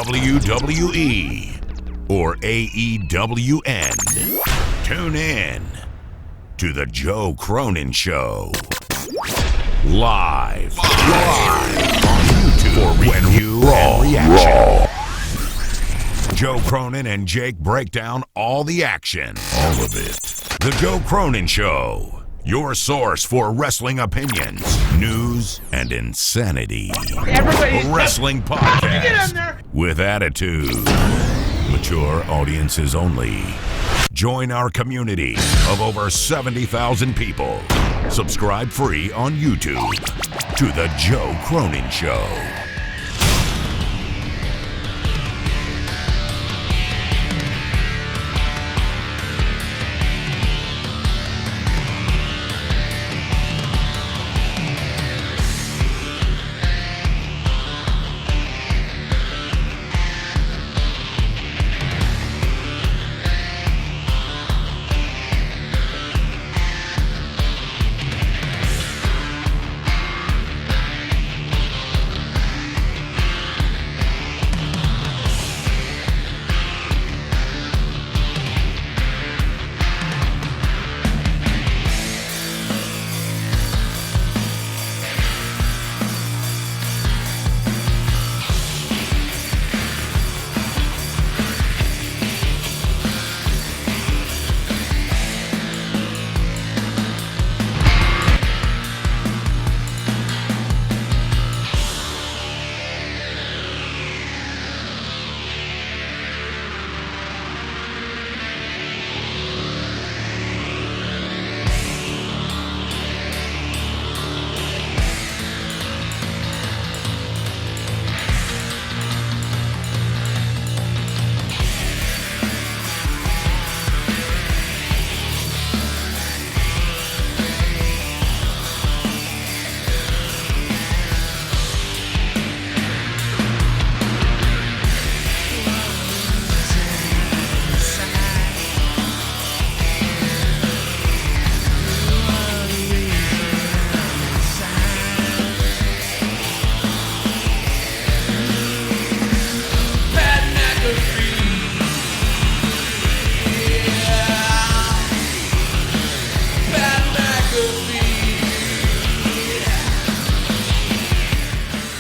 WWE or AEWN. Tune in to The Joe Cronin Show. Live on YouTube for review and reaction. Joe Cronin and Jake break down all the action. All of it. The Joe Cronin Show. Your source for wrestling opinions, news, and insanity. A wrestling podcast with attitude. Mature audiences only. Join our community of over 70,000 people. Subscribe free on YouTube to The Joe Cronin Show.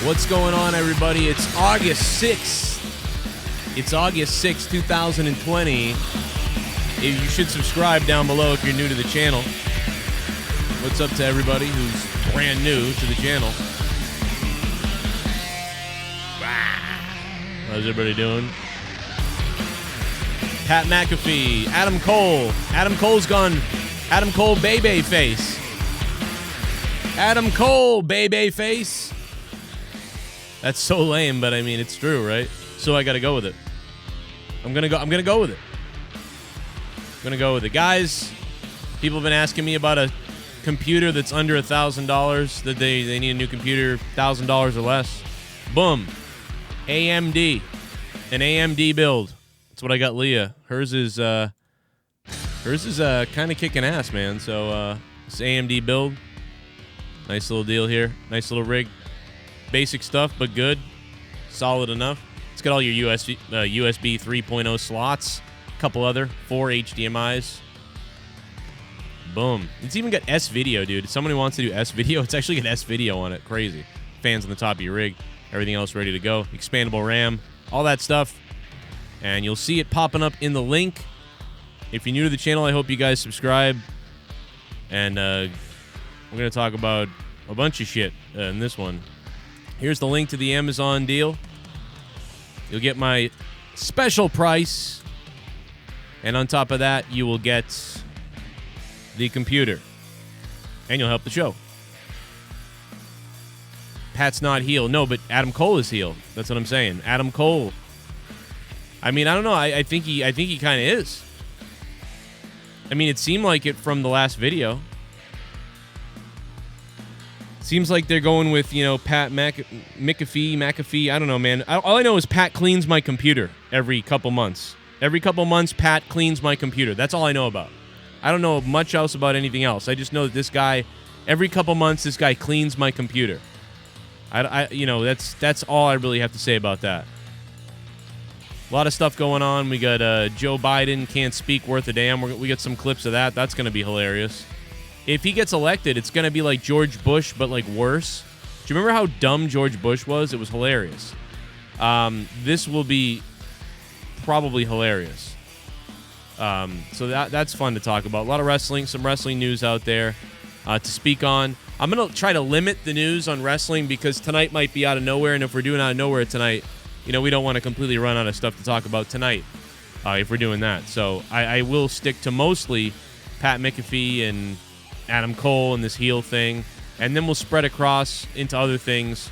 What's going on, everybody? It's August 6th. It's August 6th, 2020. You should subscribe down below if you're new to the channel. What's up to everybody who's brand new to the channel? How's everybody doing? Pat McAfee, Adam Cole. Adam Cole's gone. Adam Cole, baby face. Adam Cole, baby face. That's so lame, but I mean, it's true, right? So I gotta go with it. I'm gonna go with it. I'm gonna go with it. Guys, people have been asking me about a computer that's under $1,000, that they need a new computer, $1,000 or less. Boom. AMD. An AMD build. That's what I got Leah. Hers is kind of kicking ass, man. So this AMD build. Nice little deal here. Nice little rig. Basic stuff, but good. Solid enough. It's got all your USB 3.0 slots. A couple other. 4 HDMIs. Boom. It's even got S-Video, dude. If somebody wants to do S-Video, it's actually got S-Video on it. Crazy. Fans on the top of your rig. Everything else ready to go. Expandable RAM. All that stuff. And you'll see it popping up in the link. If you're new to the channel, I hope you guys subscribe. And we're going to talk about a bunch of shit in this one. Here's the link to the Amazon deal. You'll get my special price. And on top of that, you will get the computer. And you'll help the show. Pat's not heel. No, but Adam Cole is heel. That's what I'm saying. Adam Cole. I mean, I don't know. I think he kind of is. I mean, it seemed like it from the last video. Seems like they're going with, Pat McAfee. I don't know, man. All I know is Pat cleans my computer every couple months. Every couple months, Pat cleans my computer. That's all I know about. I don't know much else about anything else. I just know that this guy, every couple months, this guy cleans my computer. That's all I really have to say about that. A lot of stuff going on. We got Joe Biden can't speak worth a damn. We got some clips of that. That's going to be hilarious. If he gets elected, it's going to be like George Bush, but like worse. Do you remember how dumb George Bush was? It was hilarious. This will be probably hilarious. So that's fun to talk about. A lot of wrestling, some wrestling news out there to speak on. I'm going to try to limit the news on wrestling because tonight might be out of nowhere, and if we're doing out of nowhere tonight, we don't want to completely run out of stuff to talk about tonight if we're doing that. So I will stick to mostly Pat McAfee and Adam Cole and this heel thing, and then we'll spread across into other things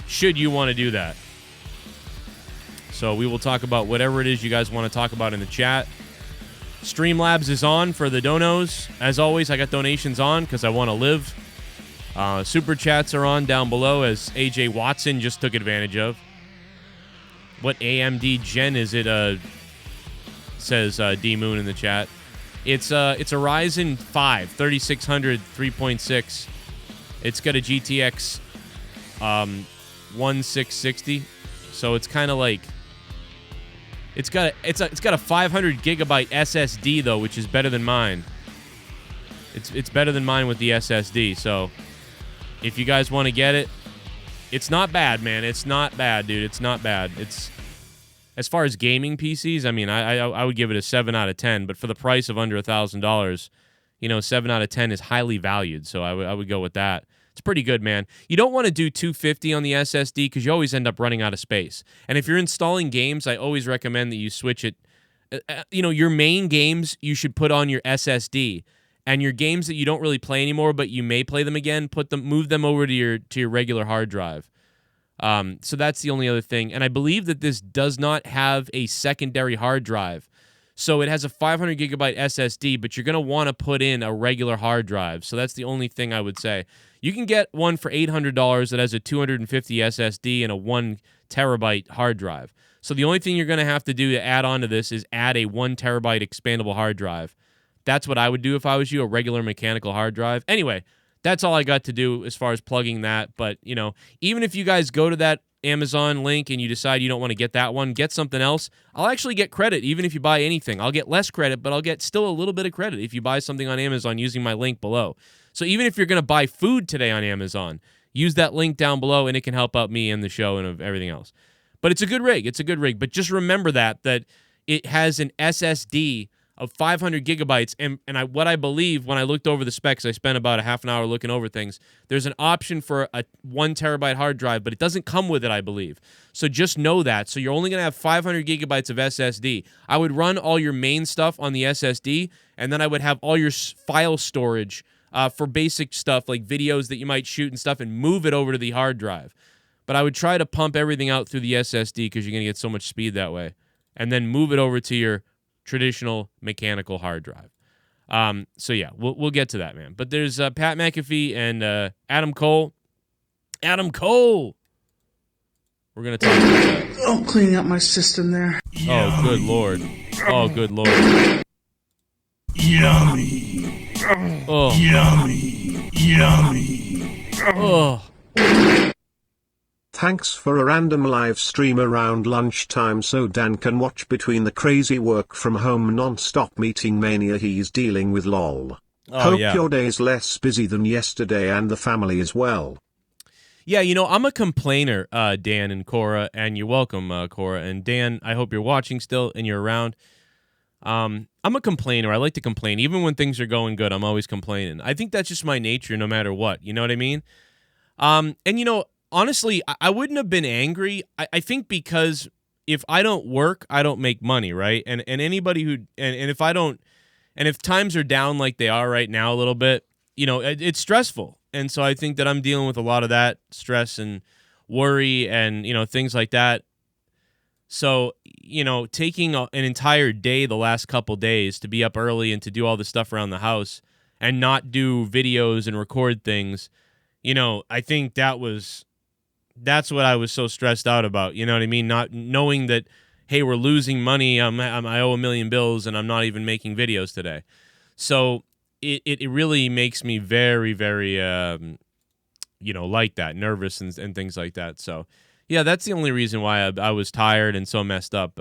should you want to do that. So we will talk about whatever it is you guys want to talk about in the chat. Streamlabs is on for the donos. As always, I got donations on because I want to live. Super chats are on down below, as AJ Watson just took advantage of. What AMD gen is it? Says D Moon in the chat. It's a Ryzen 5 3600 3.6. It's got a GTX 1660, so it's kind of like it's got a 500 gigabyte SSD though, which is better than mine. It's better than mine with the SSD. So if you guys want to get it, it's not bad, man. It's not bad, dude. It's not bad. It's as far as gaming PCs, I mean, I would give it a 7 out of 10, but for the price of under $1,000, 7 out of 10 is highly valued, so I would go with that. It's pretty good, man. You don't want to do 250 on the SSD because you always end up running out of space. And if you're installing games, I always recommend that you switch it. Your main games you should put on your SSD, and your games that you don't really play anymore but you may play them again, move them over to your regular hard drive. So that's the only other thing. And I believe that this does not have a secondary hard drive. So it has a 500 gigabyte SSD, but you're going to want to put in a regular hard drive. So that's the only thing I would say. You can get one for $800 that has a 250 SSD and a 1 terabyte hard drive. So the only thing you're going to have to do to add on to this is add a 1 terabyte expandable hard drive. That's what I would do if I was you, a regular mechanical hard drive. Anyway, that's all I got to do as far as plugging that. But, even if you guys go to that Amazon link and you decide you don't want to get that one, get something else. I'll actually get credit even if you buy anything. I'll get less credit, but I'll get still a little bit of credit if you buy something on Amazon using my link below. So even if you're going to buy food today on Amazon, use that link down below and it can help out me and the show and everything else. But it's a good rig. It's a good rig. But just remember that it has an SSD of 500 gigabytes, and what I believe, when I looked over the specs, I spent about a half an hour looking over things, there's an option for a 1 terabyte hard drive, but it doesn't come with it, I believe. So just know that. So you're only going to have 500 gigabytes of SSD. I would run all your main stuff on the SSD, and then I would have all your file storage for basic stuff like videos that you might shoot and stuff, and move it over to the hard drive. But I would try to pump everything out through the SSD because you're going to get so much speed that way, and then move it over to your traditional mechanical hard drive. So yeah, we'll get to that, man. But there's Pat McAfee and Adam Cole. Adam Cole! We're going to talk about that. Oh, cleaning up my system there. Oh, good Lord. Oh, good Lord. Yummy. Oh. Yummy. Yummy. Oh. Thanks for a random live stream around lunchtime so Dan can watch between the crazy work from home non-stop meeting mania he's dealing with lol. Hope your day's less busy than yesterday and the family as well. Yeah, I'm a complainer, Dan and Cora, and you're welcome, Cora. And Dan, I hope you're watching still and you're around. I'm a complainer. I like to complain. Even when things are going good, I'm always complaining. I think that's just my nature no matter what. You know what I mean? Honestly, I wouldn't have been angry. I think because if I don't work, I don't make money, right? And anybody who if I don't, and if times are down like they are right now a little bit, it's stressful. And so I think that I'm dealing with a lot of that stress and worry and things like that. So taking an entire day the last couple days to be up early and to do all the stuff around the house and not do videos and record things, I think that's what I was so stressed out about. You know what I mean? Not knowing that, hey, we're losing money. I owe $1 million bills and I'm not even making videos today. So it really makes me very, very, like that, nervous and things like that. So Yeah, that's the only reason why I was tired and so messed up.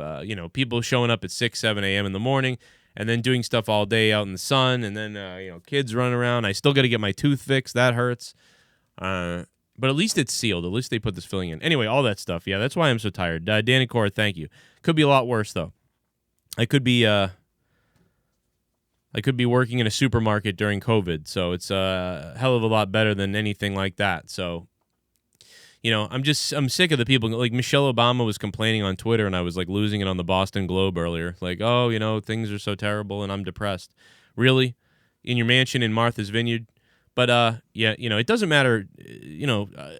People showing up at 6, 7 a.m. in the morning and then doing stuff all day out in the sun, and then, kids running around. I still got to get my tooth fixed. That hurts. But at least it's sealed. At least they put this filling in. Anyway, all that stuff. Yeah, that's why I'm so tired. Danny Cora, thank you. Could be a lot worse, though. I could be working in a supermarket during COVID, so it's a hell of a lot better than anything like that. So, I'm sick of the people. Like, Michelle Obama was complaining on Twitter, and I was, like, losing it on the Boston Globe earlier. Like, oh, things are so terrible, and I'm depressed. Really? In your mansion in Martha's Vineyard? But, it doesn't matter.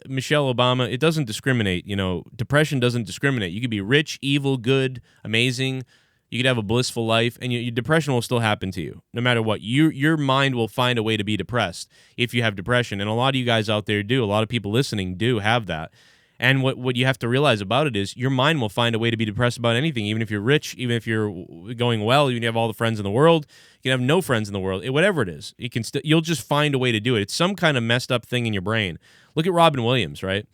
Michelle Obama, it doesn't discriminate. Depression doesn't discriminate. You could be rich, evil, good, amazing. You could have a blissful life, and your depression will still happen to you, no matter what. Your mind will find a way to be depressed if you have depression, and a lot of you guys out there do. A lot of people listening do have that. And what you have to realize about it is your mind will find a way to be depressed about anything, even if you're rich, even if you're going well, even if you have all the friends in the world. You can have no friends in the world. Whatever it is, you'll just find a way to do it. It's some kind of messed up thing in your brain. Look at Robin Williams, right?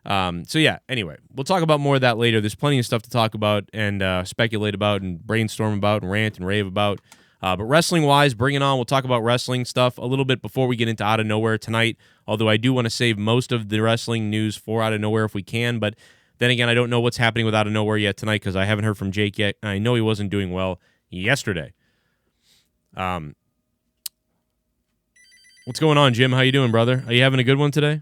Anyway, we'll talk about more of that later. There's plenty of stuff to talk about and speculate about and brainstorm about and rant and rave about. But wrestling-wise, bring it on. We'll talk about wrestling stuff a little bit before we get into Out of Nowhere tonight, although I do want to save most of the wrestling news for Out of Nowhere if we can. But then again, I don't know what's happening with Out of Nowhere yet tonight because I haven't heard from Jake yet, and I know he wasn't doing well yesterday. What's going on, Jim? How you doing, brother? Are you having a good one today?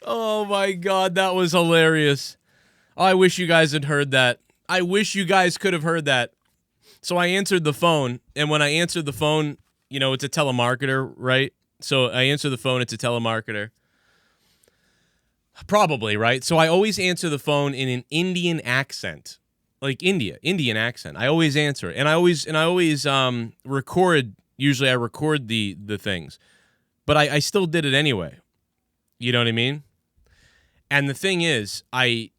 Oh my God, that was hilarious. Oh, I wish you guys had heard that. I wish you guys could have heard that. So I answered the phone, and when I answered the phone, it's a telemarketer, right? So I answer the phone, it's a telemarketer. Probably, right? So I always answer the phone in an Indian accent. Like Indian accent. I always answer it. And I always record, usually I record the things. But I still did it anyway. You know what I mean? And the thing is, I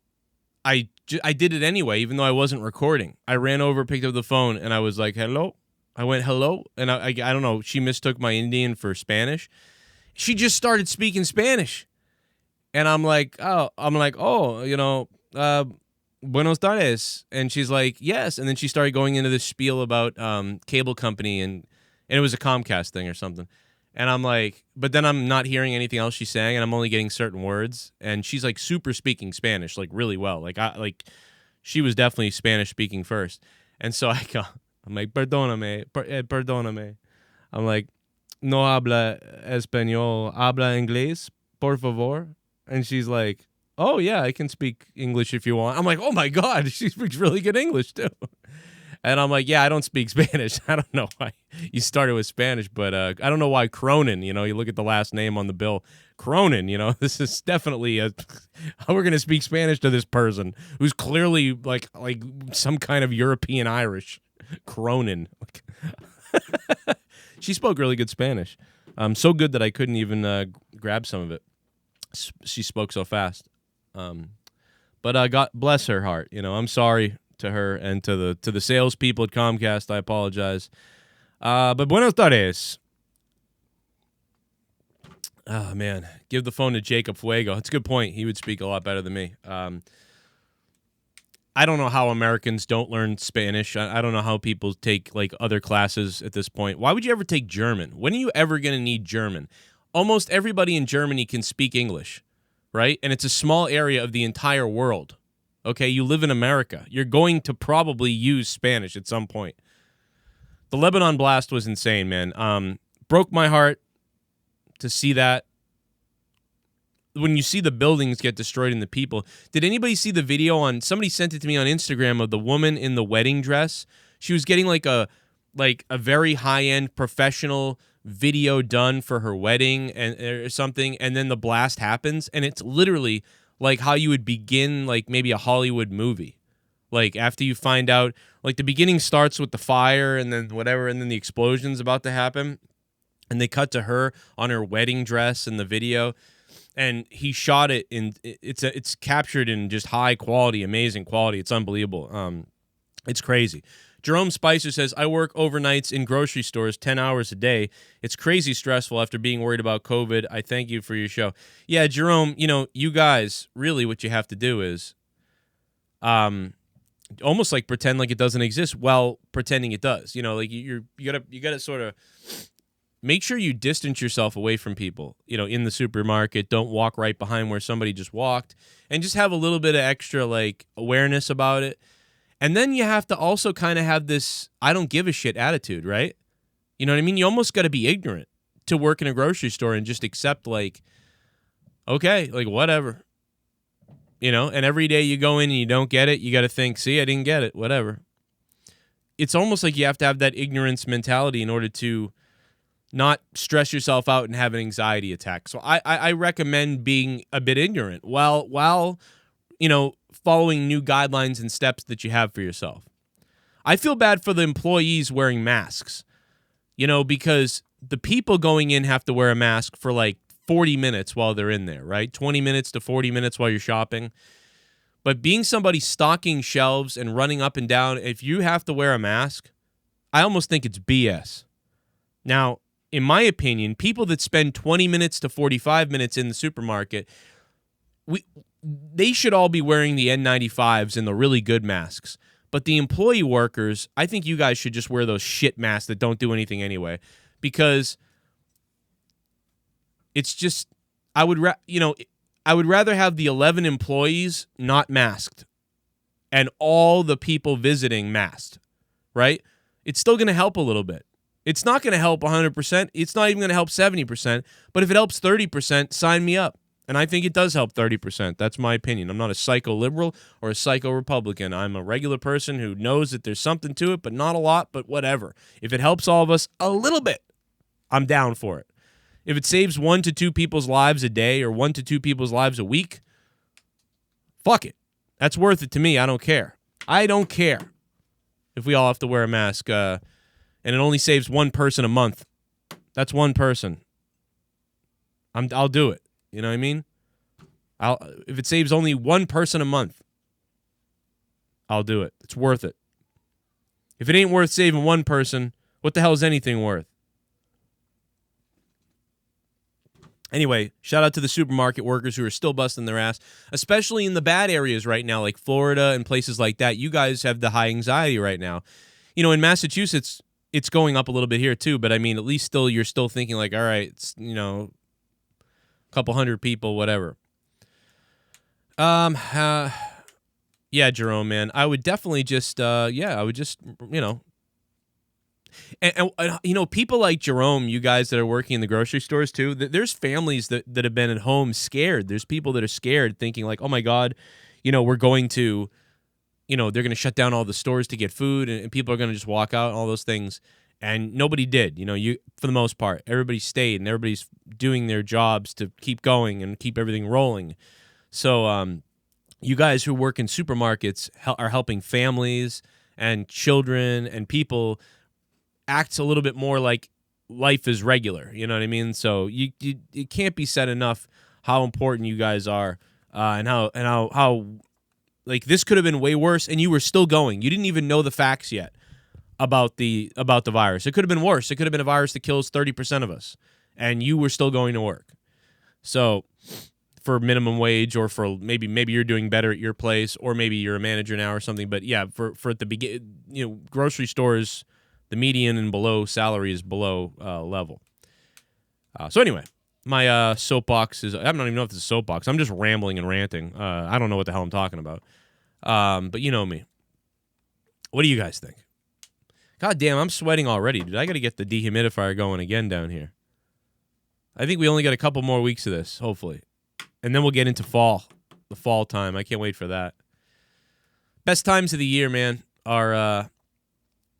did it anyway, even though I wasn't recording. I ran over, picked up the phone, and I was like, hello? I went, hello? And I don't know, she mistook my Indian for Spanish. She just started speaking Spanish. And I'm like, buenos tardes. And she's like, yes. And then she started going into this spiel about cable company, and it was a Comcast thing or something. And I'm like, but then I'm not hearing anything else she's saying, and I'm only getting certain words. And she's like super speaking Spanish, like really well. Like she was definitely Spanish speaking first. And so I'm like, perdóname. I'm like, no habla español, habla inglés, por favor. And she's like, oh yeah, I can speak English if you want. I'm like, oh my God, she speaks really good English too. And I'm like, yeah, I don't speak Spanish. I don't know why you started with Spanish, but I don't know why Cronin, you look at the last name on the bill. Cronin, this is definitely how we're going to speak Spanish to this person who's clearly like some kind of European Irish. Cronin. She spoke really good Spanish. So good that I couldn't even grab some of it. She spoke so fast. But God bless her heart. I'm sorry to her and to the salespeople at Comcast. I apologize. But buenos tardes. Oh, man. Give the phone to Jacob Fuego. That's a good point. He would speak a lot better than me. I don't know how Americans don't learn Spanish. I don't know how people take like other classes at this point. Why would you ever take German? When are you ever going to need German? Almost everybody in Germany can speak English, right? And it's a small area of the entire world. Okay, you live in America. You're going to probably use Spanish at some point. The Lebanon blast was insane, man. Broke my heart to see that. When you see the buildings get destroyed and the people. Did anybody see the video on, somebody sent it to me on Instagram of the woman in the wedding dress? She was getting like a very high-end professional video done for her wedding and or something, and then the blast happens, and it's literally like how you would begin like maybe a Hollywood movie. Like after you find out, like the beginning starts with the fire and then whatever, and then the explosion's about to happen, and they cut to her on her wedding dress in the video. And he shot it in. It's captured in just high quality, amazing quality. It's unbelievable. It's crazy. Jerome Spicer says, I work overnights in grocery stores 10 hours a day. It's crazy stressful after being worried about COVID. I thank you for your show. Yeah, Jerome, you guys, really what you have to do is almost like pretend like it doesn't exist while pretending it does. Like you gotta sort of make sure you distance yourself away from people, in the supermarket. Don't walk right behind where somebody just walked, and just have a little bit of extra like awareness about it. And then you have to also kind of have this I don't give a shit attitude, right? You know what I mean? You almost got to be ignorant to work in a grocery store and just accept like, okay, like whatever. And every day you go in and you don't get it, you got to think, see, I didn't get it, whatever. It's almost like you have to have that ignorance mentality in order to not stress yourself out and have an anxiety attack. So I recommend being a bit ignorant while following new guidelines and steps that you have for yourself. I feel bad for the employees wearing masks, because the people going in have to wear a mask for like 40 minutes while they're in there, right? 20 minutes to 40 minutes while you're shopping. But being somebody stocking shelves and running up and down, if you have to wear a mask, I almost think it's BS. Now, in my opinion, people that spend 20 minutes to 45 minutes in the supermarket, they should all be wearing the N95s and the really good masks. But the employee workers, I think you guys should just wear those shit masks that don't do anything anyway. Because it's just, I would rather have the 11 employees not masked and all the people visiting masked, right? It's still going to help a little bit. It's not going to help 100%. It's not even going to help 70%. But if it helps 30%, sign me up. And I think it does help 30%. That's my opinion. I'm not a psycho-liberal or a psycho-Republican. I'm a regular person who knows that there's something to it, but not a lot, but whatever. If it helps all of us a little bit, I'm down for it. If it saves 1 to 2 people's lives a day or 1 to 2 people's lives a week, fuck it. That's worth it to me. I don't care. I don't care if we all have to wear a mask. And it only saves 1 person a month. That's 1 person. I'll do it. You know what I mean? If it saves only 1 person a month, I'll do it. It's worth it. If it ain't worth saving 1 person, what the hell is anything worth? Anyway, shout out to the supermarket workers who are still busting their ass, especially in the bad areas right now, like Florida and places like that. You guys have the high anxiety right now. In Massachusetts, it's going up a little bit here too, but I mean, at least you're still thinking like, all right, it's, a couple hundred people, whatever. Yeah, Jerome, man, I would definitely just, I would just, and people like Jerome, you guys that are working in the grocery stores too, there's families that have been at home scared. There's people that are scared thinking like, oh my God, we're going to, they're going to shut down all the stores to get food and people are going to just walk out and all those things. And nobody did, for the most part. Everybody stayed and everybody's doing their jobs to keep going and keep everything rolling. So you guys who work in supermarkets are helping families and children and people act a little bit more like life is regular. You know what I mean? So it can't be said enough how important you guys are and how like this could have been way worse and you were still going. You didn't even know the facts yet about the virus. It could have been worse. It could have been a virus that kills 30% of us and you were still going to work. So for minimum wage, or for maybe you're doing better at your place, or maybe you're a manager now or something. But yeah, for at the begin, grocery stores, the median and below salary is below level. So anyway, my soapbox is, I don't even know if it's a soapbox. I'm just rambling and ranting. I don't know what the hell I'm talking about. But you know me. What do you guys think? God damn, I'm sweating already, dude. I got to get the dehumidifier going again down here. I think we only got a couple more weeks of this, hopefully. And then we'll get into the fall time. I can't wait for that. Best times of the year, man, are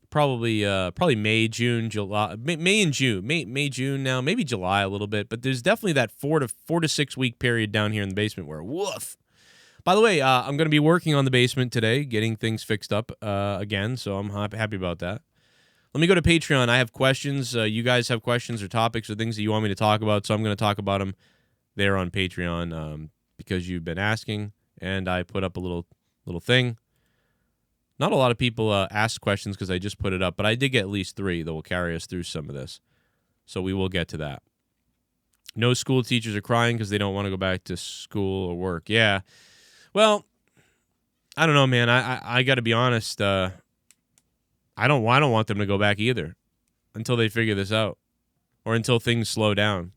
probably May, June, July, May and June, May, June now, maybe July a little bit, but there's definitely that 4 to 6 week period down here in the basement where woof. By the way, I'm going to be working on the basement today, getting things fixed up again, so I'm happy about that. Let me go to Patreon. I have questions. You guys have questions or topics or things that you want me to talk about, so I'm going to talk about them there on Patreon because you've been asking, and I put up a little thing. Not a lot of people ask questions because I just put it up, but I did get at least 3 that will carry us through some of this, so we will get to that. No school teachers are crying because they don't want to go back to school or work. Yeah. Well, I don't know, man. I got to be honest. I don't want them to go back either until they figure this out or until things slow down.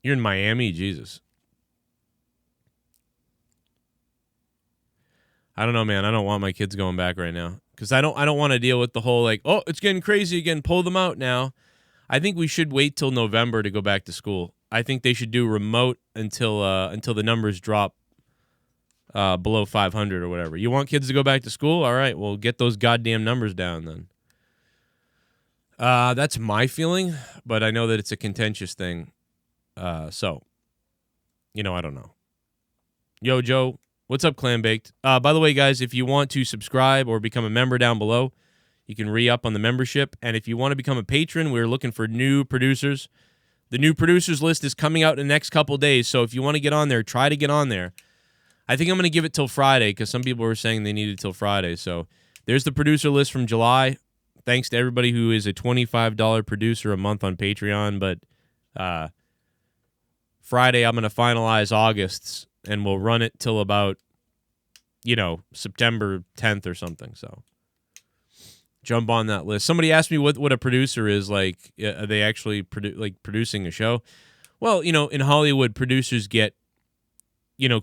You're in Miami, Jesus. I don't know, man. I don't want my kids going back right now because I don't want to deal with the whole oh, it's getting crazy again. Pull them out now. I think we should wait till November to go back to school. I think they should do remote until the numbers drop below 500 or whatever. You want kids to go back to school? All right, well, get those goddamn numbers down then. That's my feeling, but I know that it's a contentious thing. So, I don't know. Yo, Joe, what's up, Clam Baked? By the way, guys, if you want to subscribe or become a member down below, you can re-up on the membership. And if you want to become a patron, we're looking for new producers. The new producers list is coming out in the next couple days, so if you want to get on there, try to get on there. I think I'm going to give it till Friday because some people were saying they needed till Friday. So there's the producer list from July. Thanks to everybody who is a $25 producer a month on Patreon. But Friday I'm going to finalize August's, and we'll run it till about, September 10th or something. So jump on that list. Somebody asked me what a producer is like. Are they actually producing a show? Well, in Hollywood, producers get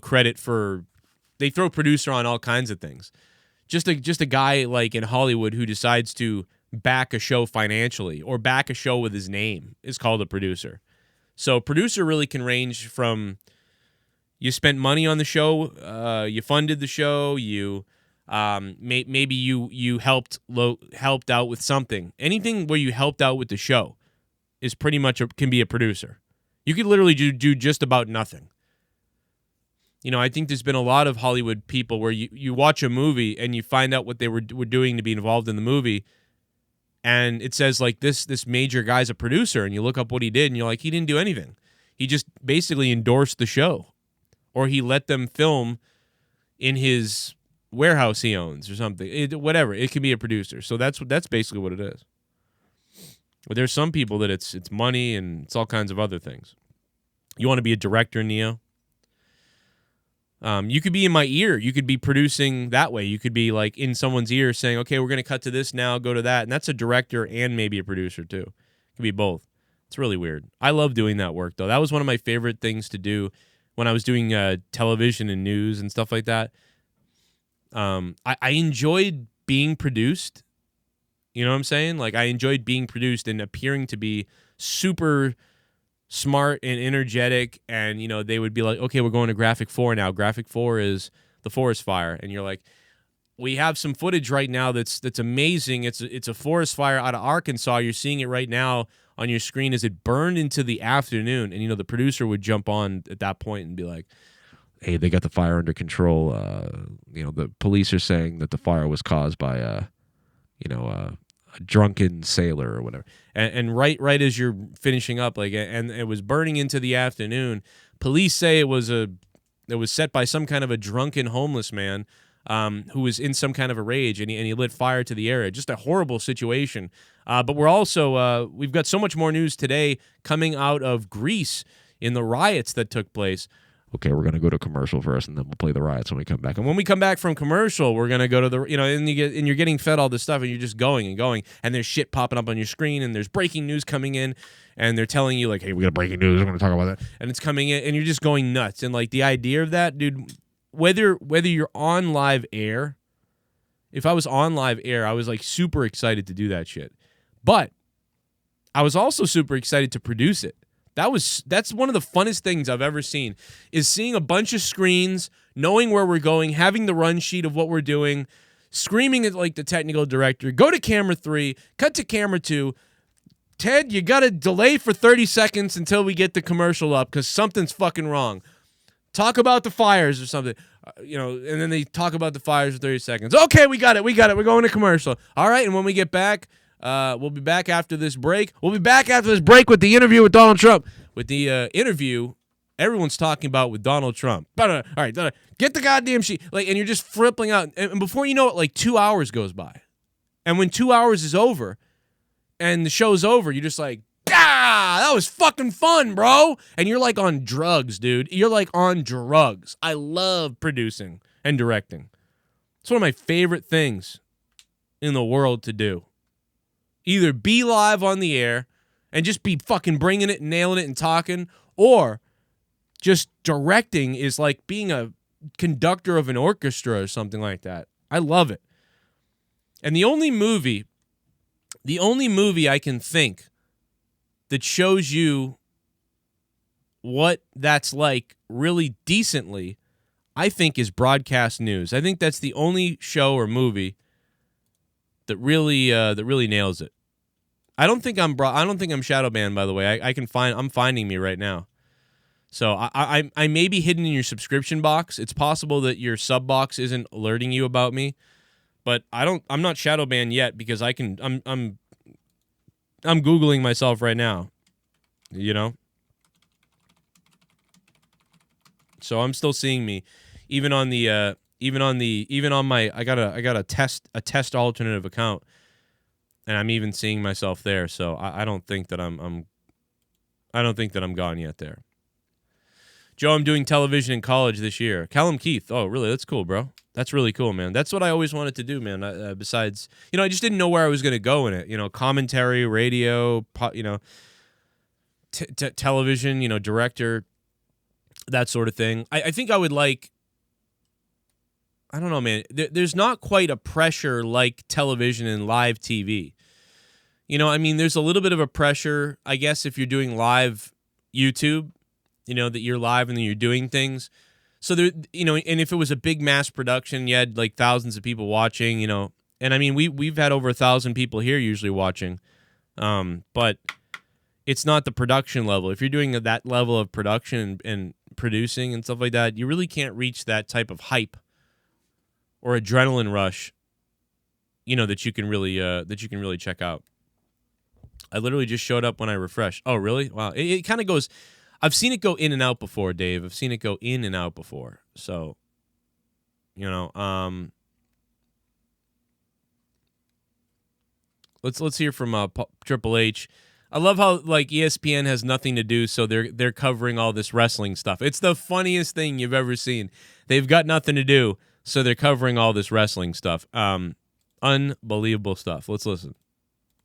credit for, they throw producer on all kinds of things. Just a guy like in Hollywood who decides to back a show financially or back a show with his name is called a producer. So producer really can range from you spent money on the show, you funded the show, you maybe you helped out with something. Anything where you helped out with the show is pretty much can be a producer. You could literally do just about nothing. I think there's been a lot of Hollywood people where you watch a movie and you find out what they were doing to be involved in the movie, and it says like this major guy's a producer, and you look up what he did, and you're like, he didn't do anything. He just basically endorsed the show, or he let them film in his warehouse he owns or something. Whatever, it can be a producer. So that's basically what it is. But there's some people that it's money and it's all kinds of other things. You want to be a director, Neo? You could be in my ear. You could be producing that way. You could be like in someone's ear saying, okay, we're going to cut to this now, go to that. And that's a director and maybe a producer too. It could be both. It's really weird. I love doing that work though. That was one of my favorite things to do when I was doing television and news and stuff like that. I enjoyed being produced. You know what I'm saying? Like I enjoyed being produced and appearing to be super smart and energetic, and they would be like, okay, we're going to graphic 4 now. Graphic 4 is the forest fire, and you're like, we have some footage right now that's amazing. It's a forest fire out of Arkansas. You're seeing it right now on your screen as it burned into the afternoon, and the producer would jump on at that point and be like, hey, they got the fire under control. The police are saying that the fire was caused by a drunken sailor or whatever. And right as you're finishing up, and it was burning into the afternoon. Police say it was set by some kind of a drunken homeless man who was in some kind of a rage, and he lit fire to the area. Just a horrible situation. But we're also we've got so much more news today coming out of Greece. in the riots that took place. Okay, we're going to go to commercial first, and then we'll play the riots when we come back. And when we come back from commercial, we're going to go to the, and you're getting fed all this stuff, and you're just going and going, and there's shit popping up on your screen, and there's breaking news coming in, and they're telling you, like, hey, we got breaking news, we're going to talk about that, and it's coming in, and you're just going nuts. And, like, the idea of that, dude, whether you're on live air, if I was on live air, I was, like, super excited to do that shit. But I was also super excited to produce it. That's one of the funnest things I've ever seen, is seeing a bunch of screens, knowing where we're going, having the run sheet of what we're doing, screaming at like the technical director, go to camera 3, cut to camera 2. Ted, you got to delay for 30 seconds until we get the commercial up because something's fucking wrong. Talk about the fires or something, and then they talk about the fires for 30 seconds. Okay, we got it. We're going to commercial. All right, and when we get back, we'll be back after this break. We'll be back after this break with the interview with Donald Trump. With the interview everyone's talking about with Donald Trump. All right, get the goddamn sheet. Like, and you're just flipping out. And before you know it, like 2 hours goes by. And when 2 hours is over and the show's over, you're just like, that was fucking fun, bro. And you're like on drugs, dude. You're like on drugs. I love producing and directing. It's one of my favorite things in the world to do. Either be live on the air and just be fucking bringing it and nailing it and talking, or just directing is like being a conductor of an orchestra or something like that. I love it. And the only movie I can think that shows you what that's like really decently, I think, is Broadcast News. I think that's the only show or movie that really nails it. I don't think I'm shadow banned, by the way. I'm finding me right now. So I may be hidden in your subscription box. It's possible that your sub box isn't alerting you about me, but I'm not shadow banned yet because I'm Googling myself right now. So I'm still seeing me, even on my I got a test alternative account. And I'm even seeing myself there, so I don't think that I'm gone yet there. Joe, I'm doing television in college this year. Callum Keith, oh really? That's cool, bro. That's really cool, man. That's what I always wanted to do, man. Besides, I just didn't know where I was gonna go in it. Commentary, radio, television, director, that sort of thing. I think I would like. I don't know, man. There's not quite a pressure like television and live TV. There's a little bit of a pressure, I guess, if you're doing live YouTube, that you're live and then you're doing things. So there, and if it was a big mass production, you had like thousands of people watching, and we've had over 1,000 people here usually watching, but it's not the production level. If you're doing that level of production and producing and stuff like that, you really can't reach that type of hype or adrenaline rush, that you can really check out. I literally just showed up when I refreshed. Oh, really? Wow. It kind of goes. I've seen it go in and out before, Dave. I've seen it go in and out before. So, let's hear from Triple H. I love how like ESPN has nothing to do, so they're covering all this wrestling stuff. It's the funniest thing you've ever seen. They've got nothing to do, so they're covering all this wrestling stuff. Unbelievable stuff. Let's listen.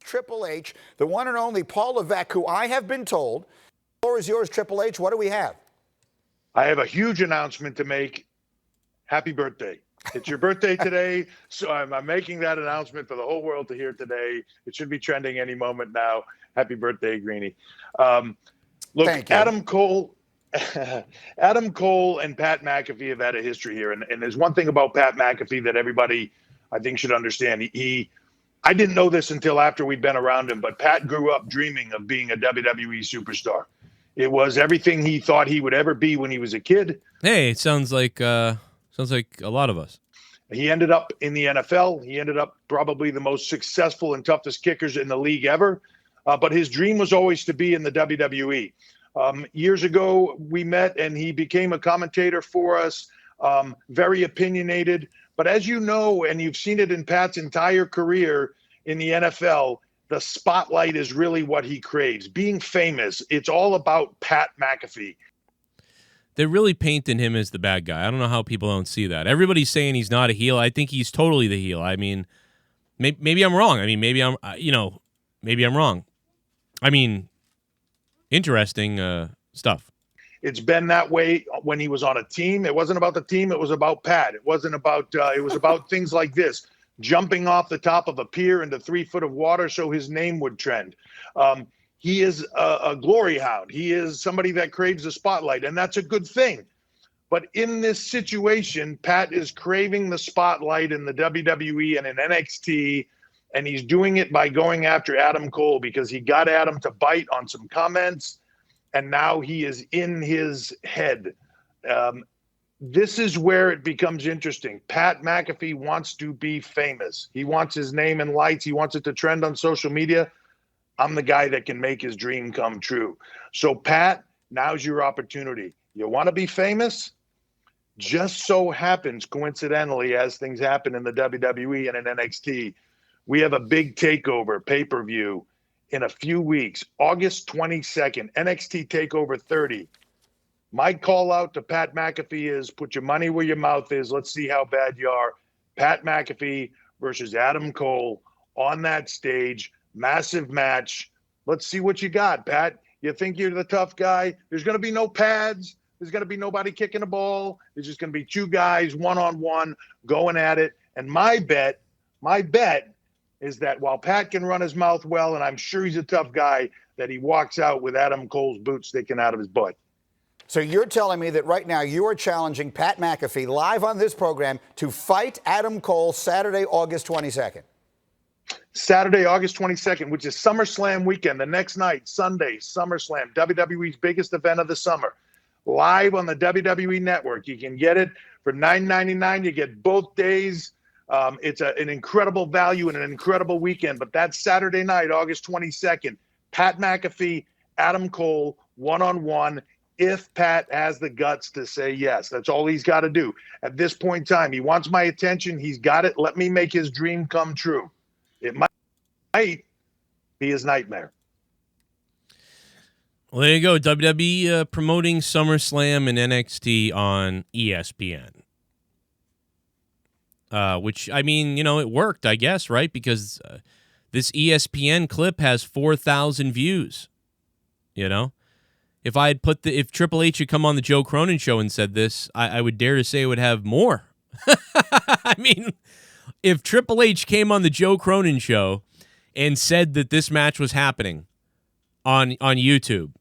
Triple H, the one and only Paul Levesque, who I have been told. The floor is yours, Triple H. What do we have? I have a huge announcement to make. Happy birthday. It's your birthday today, so I'm making that announcement for the whole world to hear today. It should be trending any moment now. Happy birthday, Greenie. Look, Thank you. Adam Cole and Pat McAfee have had a history here. And there's one thing about Pat McAfee that everybody, I think, should understand. I didn't know this until after we'd been around him, but Pat grew up dreaming of being a WWE superstar. It was everything he thought he would ever be when he was a kid. Hey, it sounds like a lot of us. He ended up in the NFL. He ended up probably the most successful and toughest kickers in the league ever. But his dream was always to be in the WWE. Years ago, we met, and he became a commentator for us, very opinionated. But as you know, and you've seen it in Pat's entire career in the NFL, the spotlight is really what he craves. Being famous, it's all about Pat McAfee. They're really painting him as the bad guy. I don't know how people don't see that. Everybody's saying he's not a heel. I think he's totally the heel. I mean, maybe I'm wrong. I mean, maybe I'm wrong. I mean, interesting stuff. It's been that way when he was on a team. It wasn't about the team. It was about Pat. It wasn't about, it was about things like this. Jumping off the top of a pier into 3 foot of water so his name would trend. He is a glory hound. He is somebody that craves the spotlight, and that's a good thing. But in this situation, Pat is craving the spotlight in the WWE and in NXT, and he's doing it by going after Adam Cole because he got Adam to bite on some comments, and now he is in his head. This is where it becomes interesting. Pat McAfee wants to be famous. He wants his name in lights. He wants it to trend on social media. I'm the guy that can make his dream come true. So, Pat, now's your opportunity. You want to be famous? Just so happens, coincidentally, as things happen in the WWE and in NXT, we have a big takeover pay-per-view in a few weeks, August 22nd, NXT TakeOver 30. My call out to Pat McAfee is put your money where your mouth is. Let's see how bad you are. Pat McAfee versus Adam Cole on that stage. Massive match. Let's see what you got, Pat. You think you're the tough guy? There's going to be no pads. There's going to be nobody kicking the ball. There's just going to be two guys one-on-one going at it. And my bet is that while Pat can run his mouth well, and I'm sure he's a tough guy, that he walks out with Adam Cole's boot sticking out of his butt. So you're telling me that right now you are challenging Pat McAfee live on this program to fight Adam Cole Saturday, August 22nd. Saturday, August 22nd, which is SummerSlam weekend. The next night, Sunday, SummerSlam, WWE's biggest event of the summer. Live on the WWE Network. You can get it for $9.99. You get both days. It's an incredible value and an incredible weekend. But that's Saturday night, August 22nd. Pat McAfee, Adam Cole, one-on-one. If Pat has the guts to say yes. That's all he's got to do. At this point in time, he wants my attention. He's got it. Let me make his dream come true. It might be his nightmare. Well, there you go. WWE promoting SummerSlam and NXT on ESPN. Which, I mean, you know, it worked, I guess, right? Because this ESPN clip has 4,000 views. You know? If I had if Triple H had come on the Joe Cronin show and said this, I would dare to say it would have more. I mean, if Triple H came on the Joe Cronin show and said that this match was happening on YouTube,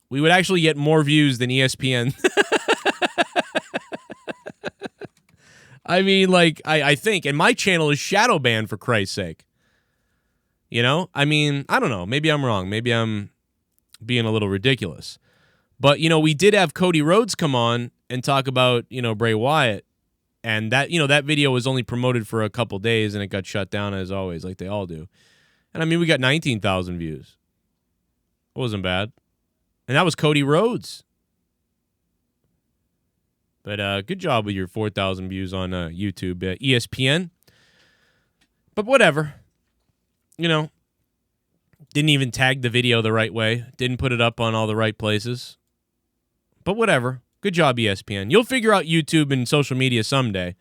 we would actually get more views than ESPN. I mean, like, I think, and my channel is shadow banned, for Christ's sake. You know? I mean, I don't know. Maybe I'm wrong. Maybe I'm being a little ridiculous. But, you know, we did have Cody Rhodes come on and talk about, you know, Bray Wyatt. And that, you know, that video was only promoted for a couple days and it got shut down as always, like they all do. And I mean, we got 19,000 views. It wasn't bad. And that was Cody Rhodes. But good job with your 4,000 views on YouTube, ESPN. But whatever. You know, didn't even tag the video the right way. Didn't put it up on all the right places. But whatever. Good job, ESPN. You'll figure out YouTube and social media someday.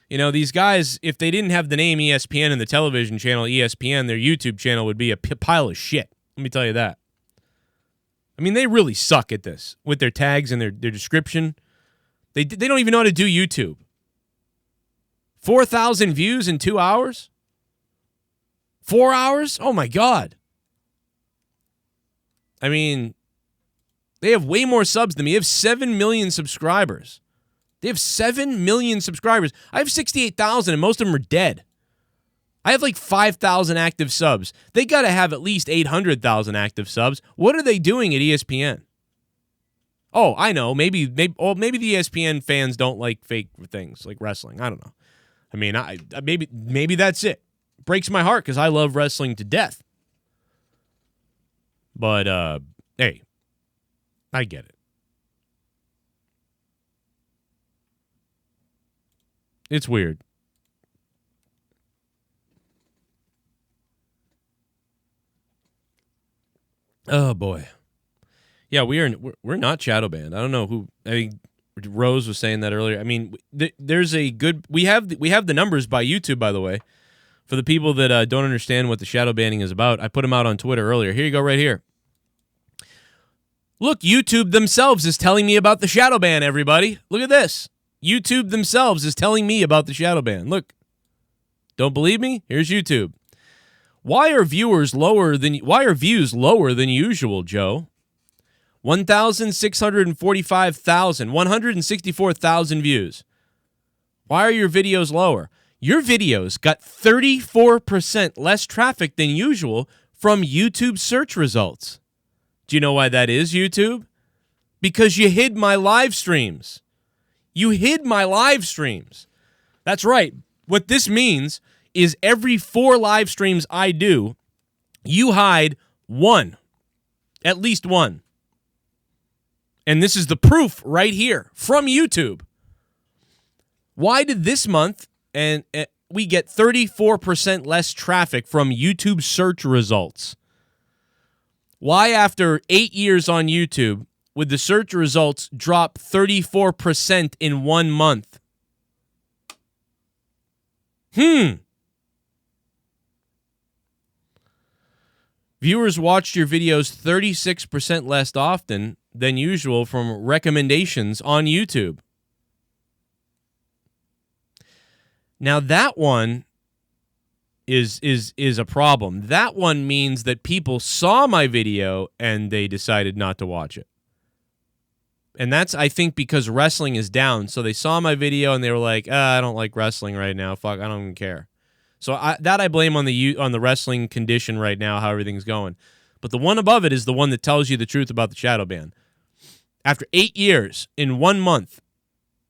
You know, these guys, if they didn't have the name ESPN and the television channel ESPN, their YouTube channel would be a pile of shit. Let me tell you that. I mean, they really suck at this with their tags and their description. They don't even know how to do YouTube. 4,000 views in 2 hours? 4 hours? Oh, my God. I mean, they have way more subs than me. They have 7 million subscribers. They have 7 million subscribers. I have 68,000, and most of them are dead. I have like 5,000 active subs. They got to have at least 800,000 active subs. What are they doing at ESPN? Oh, I know. Maybe the ESPN fans don't like fake things like wrestling. I don't know. I mean, maybe that's it. Breaks my heart because I love wrestling to death. But hey, I get it. It's weird. Oh boy. Yeah, we're not shadow banned. I don't know who. I mean, Rose was saying that earlier. I mean, there's a good. We have the numbers by YouTube, by the way, for the people that don't understand what the shadow banning is about. I put them out on Twitter earlier. Here you go, right here. Look, YouTube themselves is telling me about the shadow ban. Everybody, look at this. YouTube themselves is telling me about the shadow ban. Look, don't believe me? Here's YouTube. Why are views lower than usual, Joe? 164,000 views. Why are your videos lower? Your videos got 34% less traffic than usual from YouTube search results. Do you know why that is, YouTube? Because you hid my live streams. You hid my live streams. That's right. What this means is every 4 live streams I do, you hide one. At least one. And this is the proof right here from YouTube. Why did this month and we get 34% less traffic from YouTube search results? Why after 8 years on YouTube would the search results drop 34% in 1 month? Viewers watched your videos 36% less often than usual from recommendations on YouTube. Now that one is a problem. That one means that people saw my video and they decided not to watch it. And that's, I think, because wrestling is down. So they saw my video and they were like, I don't like wrestling right now. Fuck, I don't even care. So I blame on the wrestling condition right now, how everything's going. But the one above it is the one that tells you the truth about the shadow ban. After 8 years, in 1 month,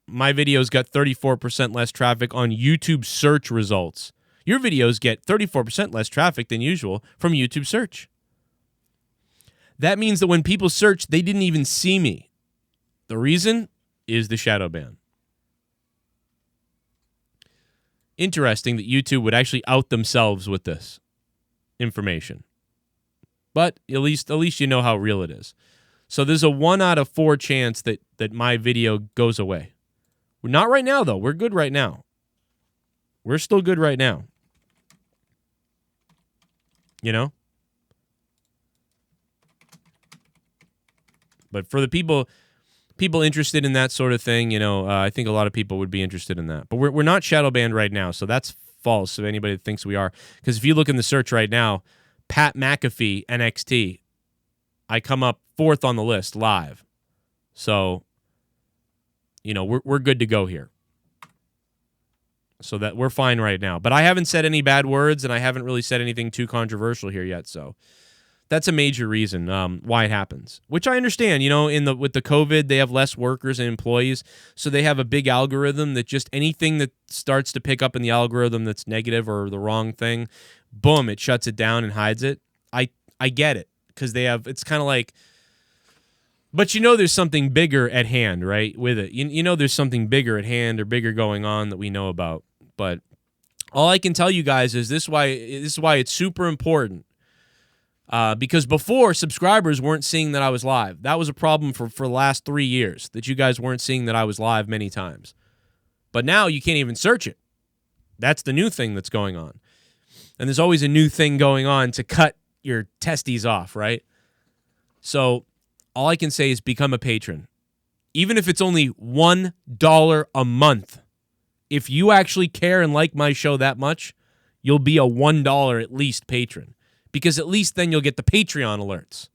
my videos got 34% less traffic on YouTube search results. Your videos get 34% less traffic than usual from YouTube search. That means that when people search, they didn't even see me. The reason is the shadow ban. Interesting that YouTube would actually out themselves with this information. But at least you know how real it is. So there's a 1 out of 4 chance that my video goes away. We're not right now, though. We're good right now. We're still good right now. You know? But for the people interested in that sort of thing, I think a lot of people would be interested in that. But we're not shadow banned right now, so that's false if anybody thinks we are. Because if you look in the search right now, Pat McAfee NXT, I come up 4th on the list live. So, we're good to go here. So that we're fine right now. But I haven't said any bad words, and I haven't really said anything too controversial here yet, so that's a major reason why it happens, which I understand. With the COVID, they have less workers and employees, so they have a big algorithm that just anything that starts to pick up in the algorithm that's negative or the wrong thing, boom, it shuts it down and hides it. I get it, because it's kind of like, but there's something bigger at hand, right, with it. There's something bigger at hand or bigger going on that we know about. But all I can tell you guys is this is why it's super important. Because before, subscribers weren't seeing that I was live. That was a problem for the last 3 years, that you guys weren't seeing that I was live many times. But now you can't even search it. That's the new thing that's going on. And there's always a new thing going on to cut your testes off, right? So all I can say is become a patron. Even if it's only $1 a month. If you actually care and like my show that much, you'll be a $1 at least patron. Because at least then you'll get the Patreon alerts.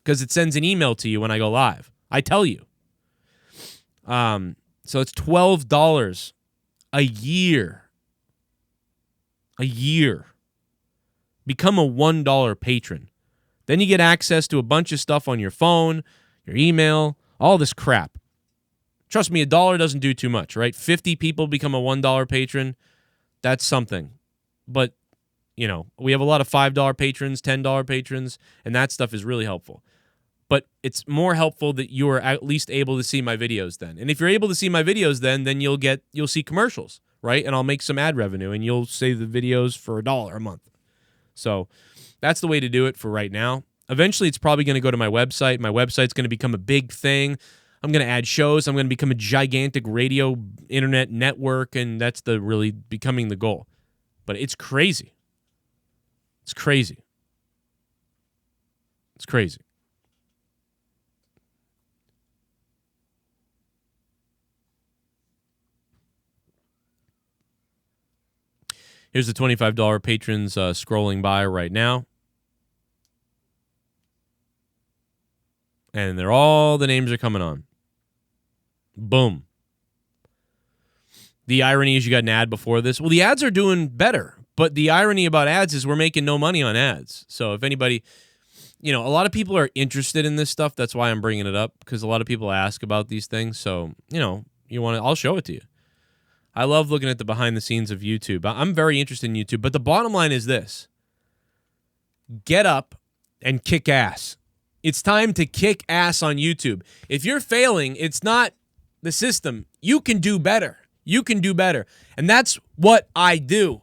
Because it sends an email to you when I go live. I tell you. So it's $12 a year. A year. Become a $1 patron. Then you get access to a bunch of stuff on your phone, your email, all this crap. Trust me, $1 doesn't do too much, right? 50 people become a $1 patron. That's something. But we have a lot of $5 patrons, $10 patrons, and that stuff is really helpful. But it's more helpful that you are at least able to see my videos then. And if you're able to see my videos then you'll see commercials, right? And I'll make some ad revenue, and you'll save the videos for $1 a month. So that's the way to do it for right now. Eventually, it's probably going to go to my website. My website's going to become a big thing. I'm going to add shows. I'm going to become a gigantic radio internet network, and that's really becoming the goal. But it's crazy. It's crazy. It's crazy. Here's the $25 patrons scrolling by right now. And all the names are coming on. Boom. The irony is you got an ad before this. Well, the ads are doing better. But the irony about ads is we're making no money on ads. So if anybody, a lot of people are interested in this stuff. That's why I'm bringing it up, because a lot of people ask about these things. So, I'll show it to you. I love looking at the behind the scenes of YouTube. I'm very interested in YouTube. But the bottom line is this. Get up and kick ass. It's time to kick ass on YouTube. If you're failing, it's not the system. You can do better. You can do better. And that's what I do.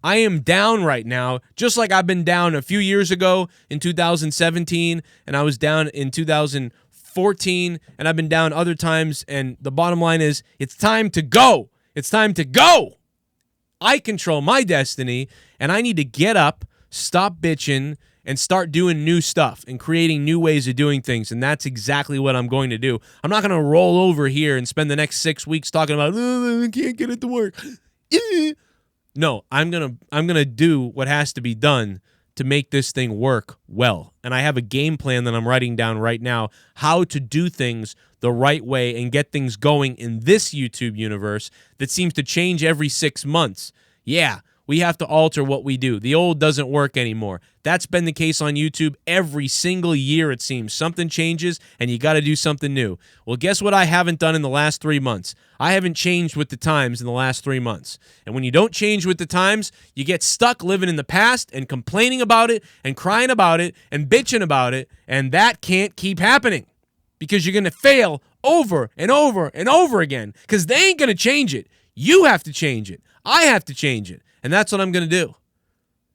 I am down right now, just like I've been down a few years ago in 2017, and I was down in 2014, and I've been down other times, and the bottom line is it's time to go. It's time to go. I control my destiny, and I need to get up, stop bitching, and start doing new stuff and creating new ways of doing things, and that's exactly what I'm going to do. I'm not going to roll over here and spend the next 6 weeks talking about, I can't get it to work. No, I'm gonna do what has to be done to make this thing work well. And I have a game plan that I'm writing down right now, how to do things the right way and get things going in this YouTube universe that seems to change every 6 months. Yeah, we have to alter what we do. The old doesn't work anymore. That's been the case on YouTube every single year, it seems. Something changes, and you got to do something new. Well, guess what I haven't done in the last 3 months? I haven't changed with the times in the last 3 months. And when you don't change with the times, you get stuck living in the past and complaining about it and crying about it and bitching about it, and that can't keep happening because you're going to fail over and over and over again because they ain't going to change it. You have to change it. I have to change it. And that's what I'm going to do.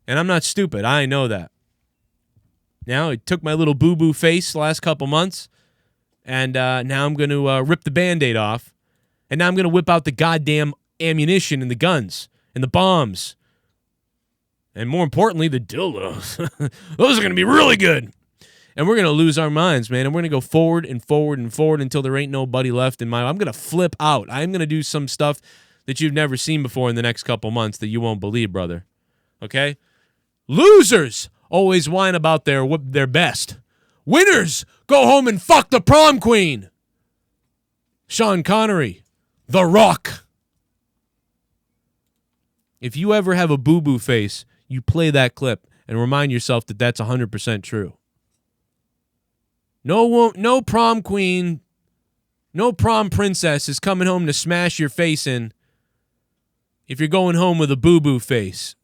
And I'm not stupid. I know that. Now, I took my little boo-boo face the last couple months, and now I'm going to rip the Band-Aid off, and now I'm going to whip out the goddamn ammunition and the guns and the bombs. And more importantly, the dildos. Those are going to be really good. And we're going to lose our minds, man, and we're going to go forward and forward and forward until there ain't nobody left in my... I'm going to flip out. I'm going to do some stuff that you've never seen before in the next couple months that you won't believe, brother. Okay? Losers always whine about their best. Winners go home and fuck the prom queen. Sean Connery, The Rock. If you ever have a boo-boo face, you play that clip and remind yourself that that's 100% true. No prom queen, no prom princess is coming home to smash your face in if you're going home with a boo-boo face.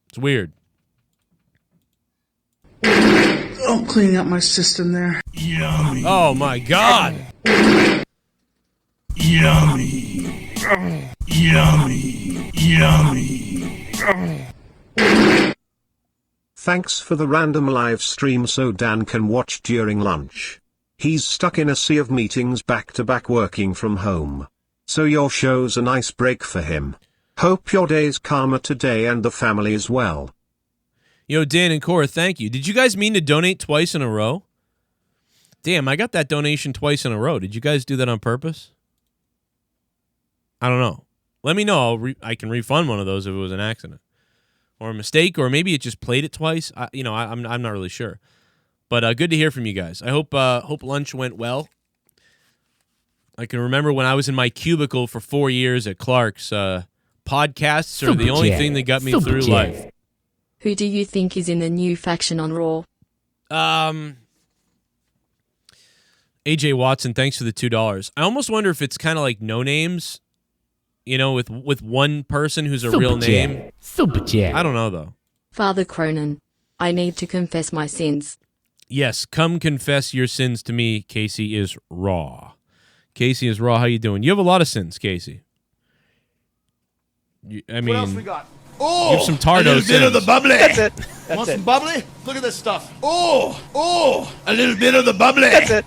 It's weird. Oh, cleaning up my system there. Yummy. Oh, my God. Yummy. Yummy. Yummy. Thanks for the random live stream so Dan can watch during lunch. He's stuck in a sea of meetings back-to-back working from home. So your show's a nice break for him. Hope your day's calmer today and the family as well. Yo, Dan and Cora, thank you. Did you guys mean to donate twice in a row? Damn, I got that donation twice in a row. Did you guys do that on purpose? I don't know. Let me know. I can refund one of those if it was an accident. Or a mistake, or maybe it just played it twice. I'm not really sure. But good to hear from you guys. I hope lunch went well. I can remember when I was in my cubicle for 4 years at Clark's. Podcasts are the only thing that got me through life. Who do you think is in the new faction on Raw? AJ Watson, thanks for the $2. I almost wonder if it's kind of like no names, with one person who's a real name. Super chat. I don't know, though. Father Cronin, I need to confess my sins. Yes, come confess your sins to me. Casey is raw. Casey is raw. How you doing? You have a lot of sins, Casey. What else we got? Oh, Give some Tarr a little bit of the Sims. bubbly. That's it. That's Want it. some bubbly? Look at this stuff. Oh, a little bit of the bubbly. That's it.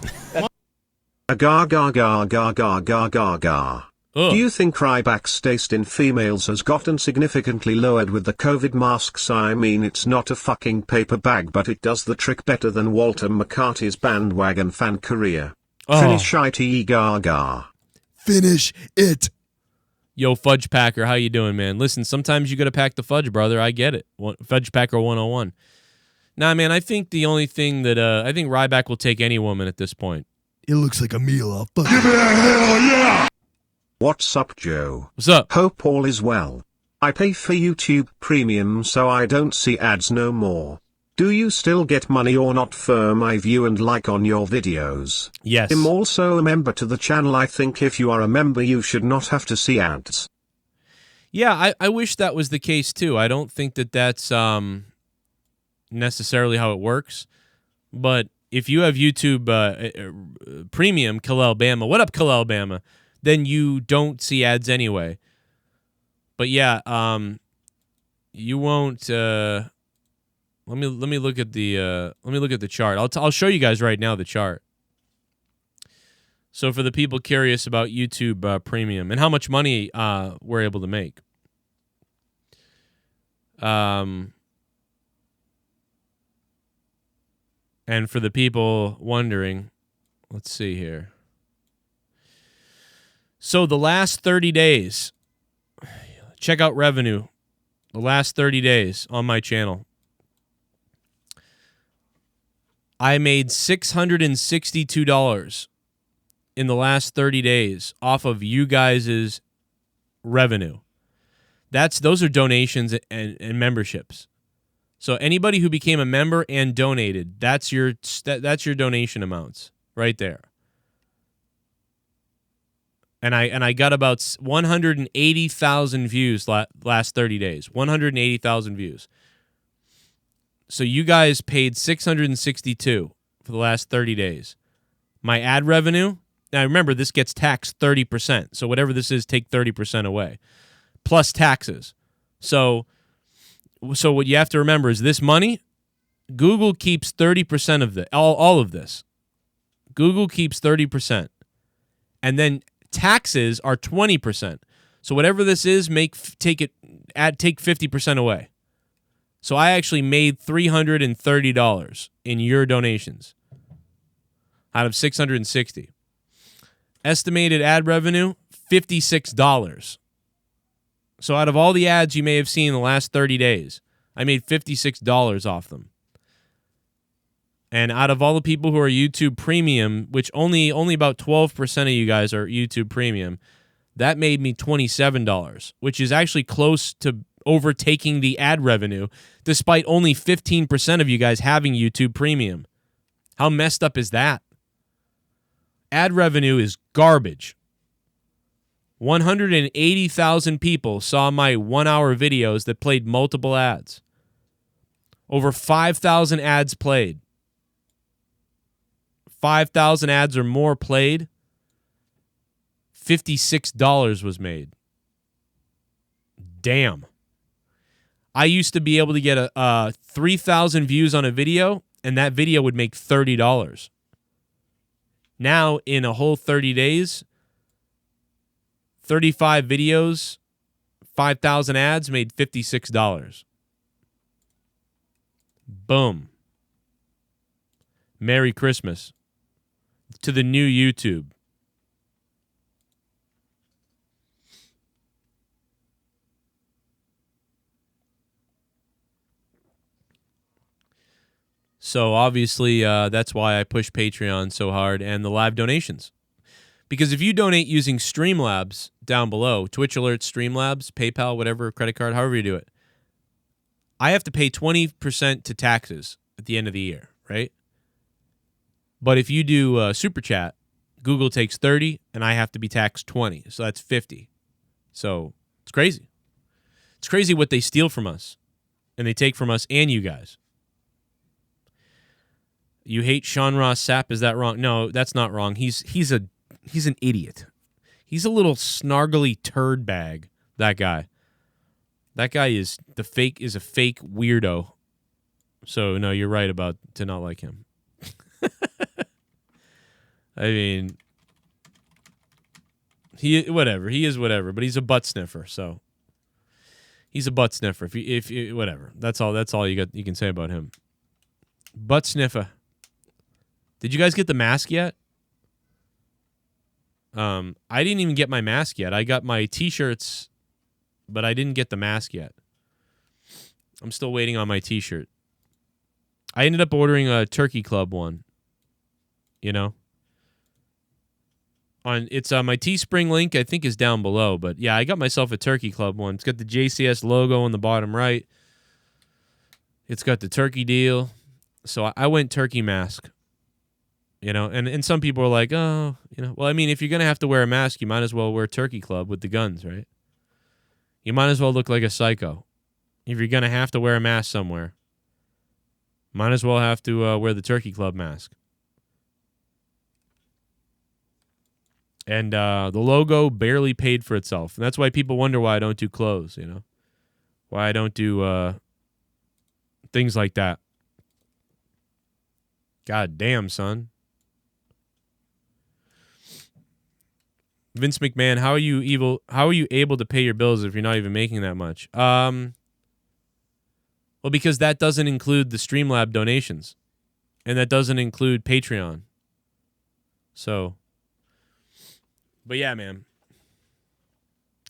Agar gar gar gar gar gar gar gar. Ugh. Do you think Ryback's taste in females has gotten significantly lowered with the COVID masks? I mean, it's not a fucking paper bag, but it does the trick better than Walter McCarty's bandwagon fan career. Oh. Finish IT gar gar. Finish it. Yo, Fudge Packer, how you doing, man? Listen, sometimes you got to pack the fudge, brother. I get it. Fudge Packer 101. Nah, man, I think the only thing that I think Ryback will take any woman at this point. It looks like a meal. I'll fuck Give it a hell yeah! What's up, Joe? What's up? Hope all is well. I pay for YouTube Premium so I don't see ads no more. Do you still get money or not? Firm I view and like on your videos. Yes. I'm also a member to the channel. I think if you are a member you should not have to see ads. Yeah, I wish that was the case too. I don't think that that's necessarily how it works. But if you have YouTube Premium, ColdBrewKrew, what up, ColdBrewKrew? Then you don't see ads anyway. But yeah, you won't. Let me look at the chart. I'll show you guys right now the chart. So for the people curious about YouTube Premium and how much money we're able to make. And for the people wondering, let's see here. So the last 30 days, check out revenue. The last 30 days on my channel. I made $662 in the last 30 days off of you guys' revenue. Those are donations and memberships. So anybody who became a member and donated, that's your donation amounts right there. And I got about 180,000 views last 30 days. 180,000 views. So you guys paid $662 for the last 30 days. My ad revenue, now remember this gets taxed 30%. So whatever this is, take 30% away. Plus taxes. So what you have to remember is this money, Google keeps 30% of all of this. Google keeps 30%. And then taxes are 20%. So whatever this is, take 50% away. So I actually made $330 in your donations out of 660. Estimated ad revenue, $56. So out of all the ads you may have seen in the last 30 days, I made $56 off them. And out of all the people who are YouTube Premium, which only about 12% of you guys are YouTube Premium, that made me $27, which is actually close to overtaking the ad revenue, despite only 15% of you guys having YouTube Premium. How messed up is that? Ad revenue is garbage. 180,000 people saw my 1-hour videos that played multiple ads. Over 5,000 ads played. 5,000 ads or more played. $56 was made. Damn. I used to be able to get 3,000 views on a video, and that video would make $30. Now, in a whole 30 days, 35 videos, 5,000 ads made $56. Boom. Merry Christmas to the new YouTube. So obviously that's why I push Patreon so hard and the live donations. Because if you donate using Streamlabs down below, Twitch Alerts, Streamlabs, PayPal, whatever, credit card, however you do it, I have to pay 20% to taxes at the end of the year, right? But if you do Super Chat, Google takes 30 and I have to be taxed 20. So that's 50. So it's crazy. It's crazy what they steal from us and they take from us and you guys. You hate Sean Ross Sapp, is that wrong? No, that's not wrong. He's an idiot. He's a little snargly turd bag, that guy. That guy is a fake weirdo. So no, you're right about to not like him. I mean, he is whatever, but he's a butt sniffer, so he's a butt sniffer. If whatever, that's all you can say about him. Butt sniffer. Did you guys get the mask yet? I didn't even get my mask yet. I got my t-shirts, but I didn't get the mask yet. I'm still waiting on my t-shirt. I ended up ordering a Turkey Club one. You know? It's my Teespring link, I think, is down below. But yeah, I got myself a Turkey Club one. It's got the JCS logo on the bottom right. It's got the turkey deal. So I went turkey mask. You know, and some people are like, oh, you know, well, I mean, if you're going to have to wear a mask, you might as well wear Turkey Club with the guns, right? You might as well look like a psycho. If you're going to have to wear a mask somewhere, might as well have to wear the Turkey Club mask. And the logo barely paid for itself. And that's why people wonder why I don't do clothes, you know? Why I don't do things like that. God damn, son. Vince McMahon, how are you able to pay your bills if you're not even making that much? Well, because that doesn't include the Streamlab donations. And that doesn't include Patreon. So, but yeah, man.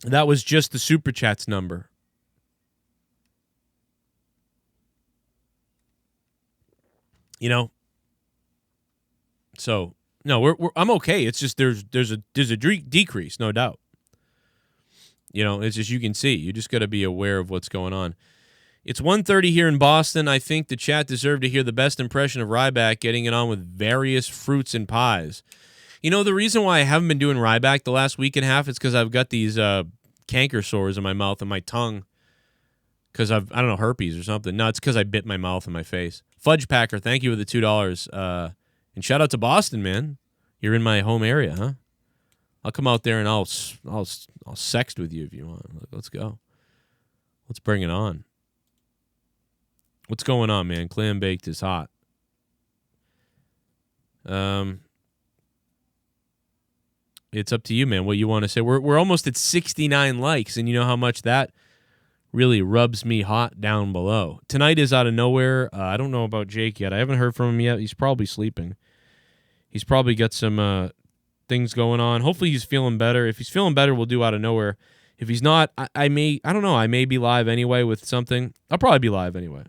That was just the Super Chats number. You know? So, no, I'm okay. It's just there's a decrease, no doubt. You know, it's just you can see. You just got to be aware of what's going on. It's 1:30 here in Boston. I think the chat deserved to hear the best impression of Ryback getting it on with various fruits and pies. You know, the reason why I haven't been doing Ryback the last week and a half is because I've got these canker sores in my mouth and my tongue because I don't know, herpes or something. No, it's because I bit my mouth and my face. Fudge Packer, thank you for the $2. And shout out to Boston, man. You're in my home area, huh? I'll come out there and I'll sext with you if you want. Let's go. Let's bring it on. What's going on, man? Clam baked is hot. It's up to you, man. What you want to say? We're almost at 69 likes, and you know how much that really rubs me hot down below. Tonight is out of nowhere. I don't know about Jake yet. I haven't heard from him yet. He's probably sleeping. He's probably got some things going on. Hopefully he's feeling better. If he's feeling better, we'll do out of nowhere. If he's not, I don't know. I may be live anyway with something. I'll probably be live anyway.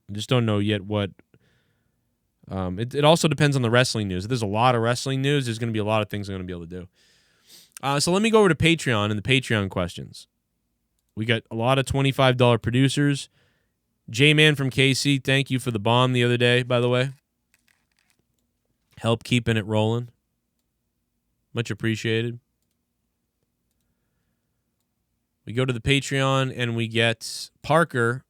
I just don't know yet what. It also depends on the wrestling news. If there's a lot of wrestling news, there's going to be a lot of things I'm going to be able to do. So let me go over to Patreon and the Patreon questions. We got a lot of $25 producers. Jman from KC, thank you for the bomb the other day, by the way. Help keeping it rolling. Much appreciated. We go to the Patreon and we get Parker.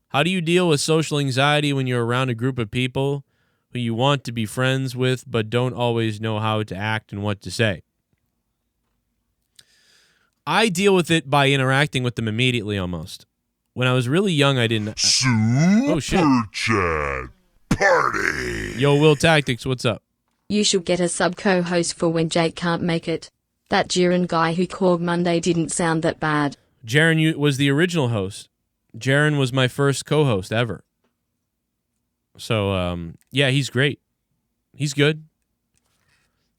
How do you deal with social anxiety when you're around a group of people who you want to be friends with but don't always know how to act and what to say? I deal with it by interacting with them immediately almost. When I was really young, I didn't... Super Chat Party! Yo, Will Tactics, what's up? You should get a sub-co-host for when Jake can't make it. That Jaren guy who called Monday didn't sound that bad. Jaren was the original host. Jaren was my first co-host ever. So, yeah, he's great. He's good.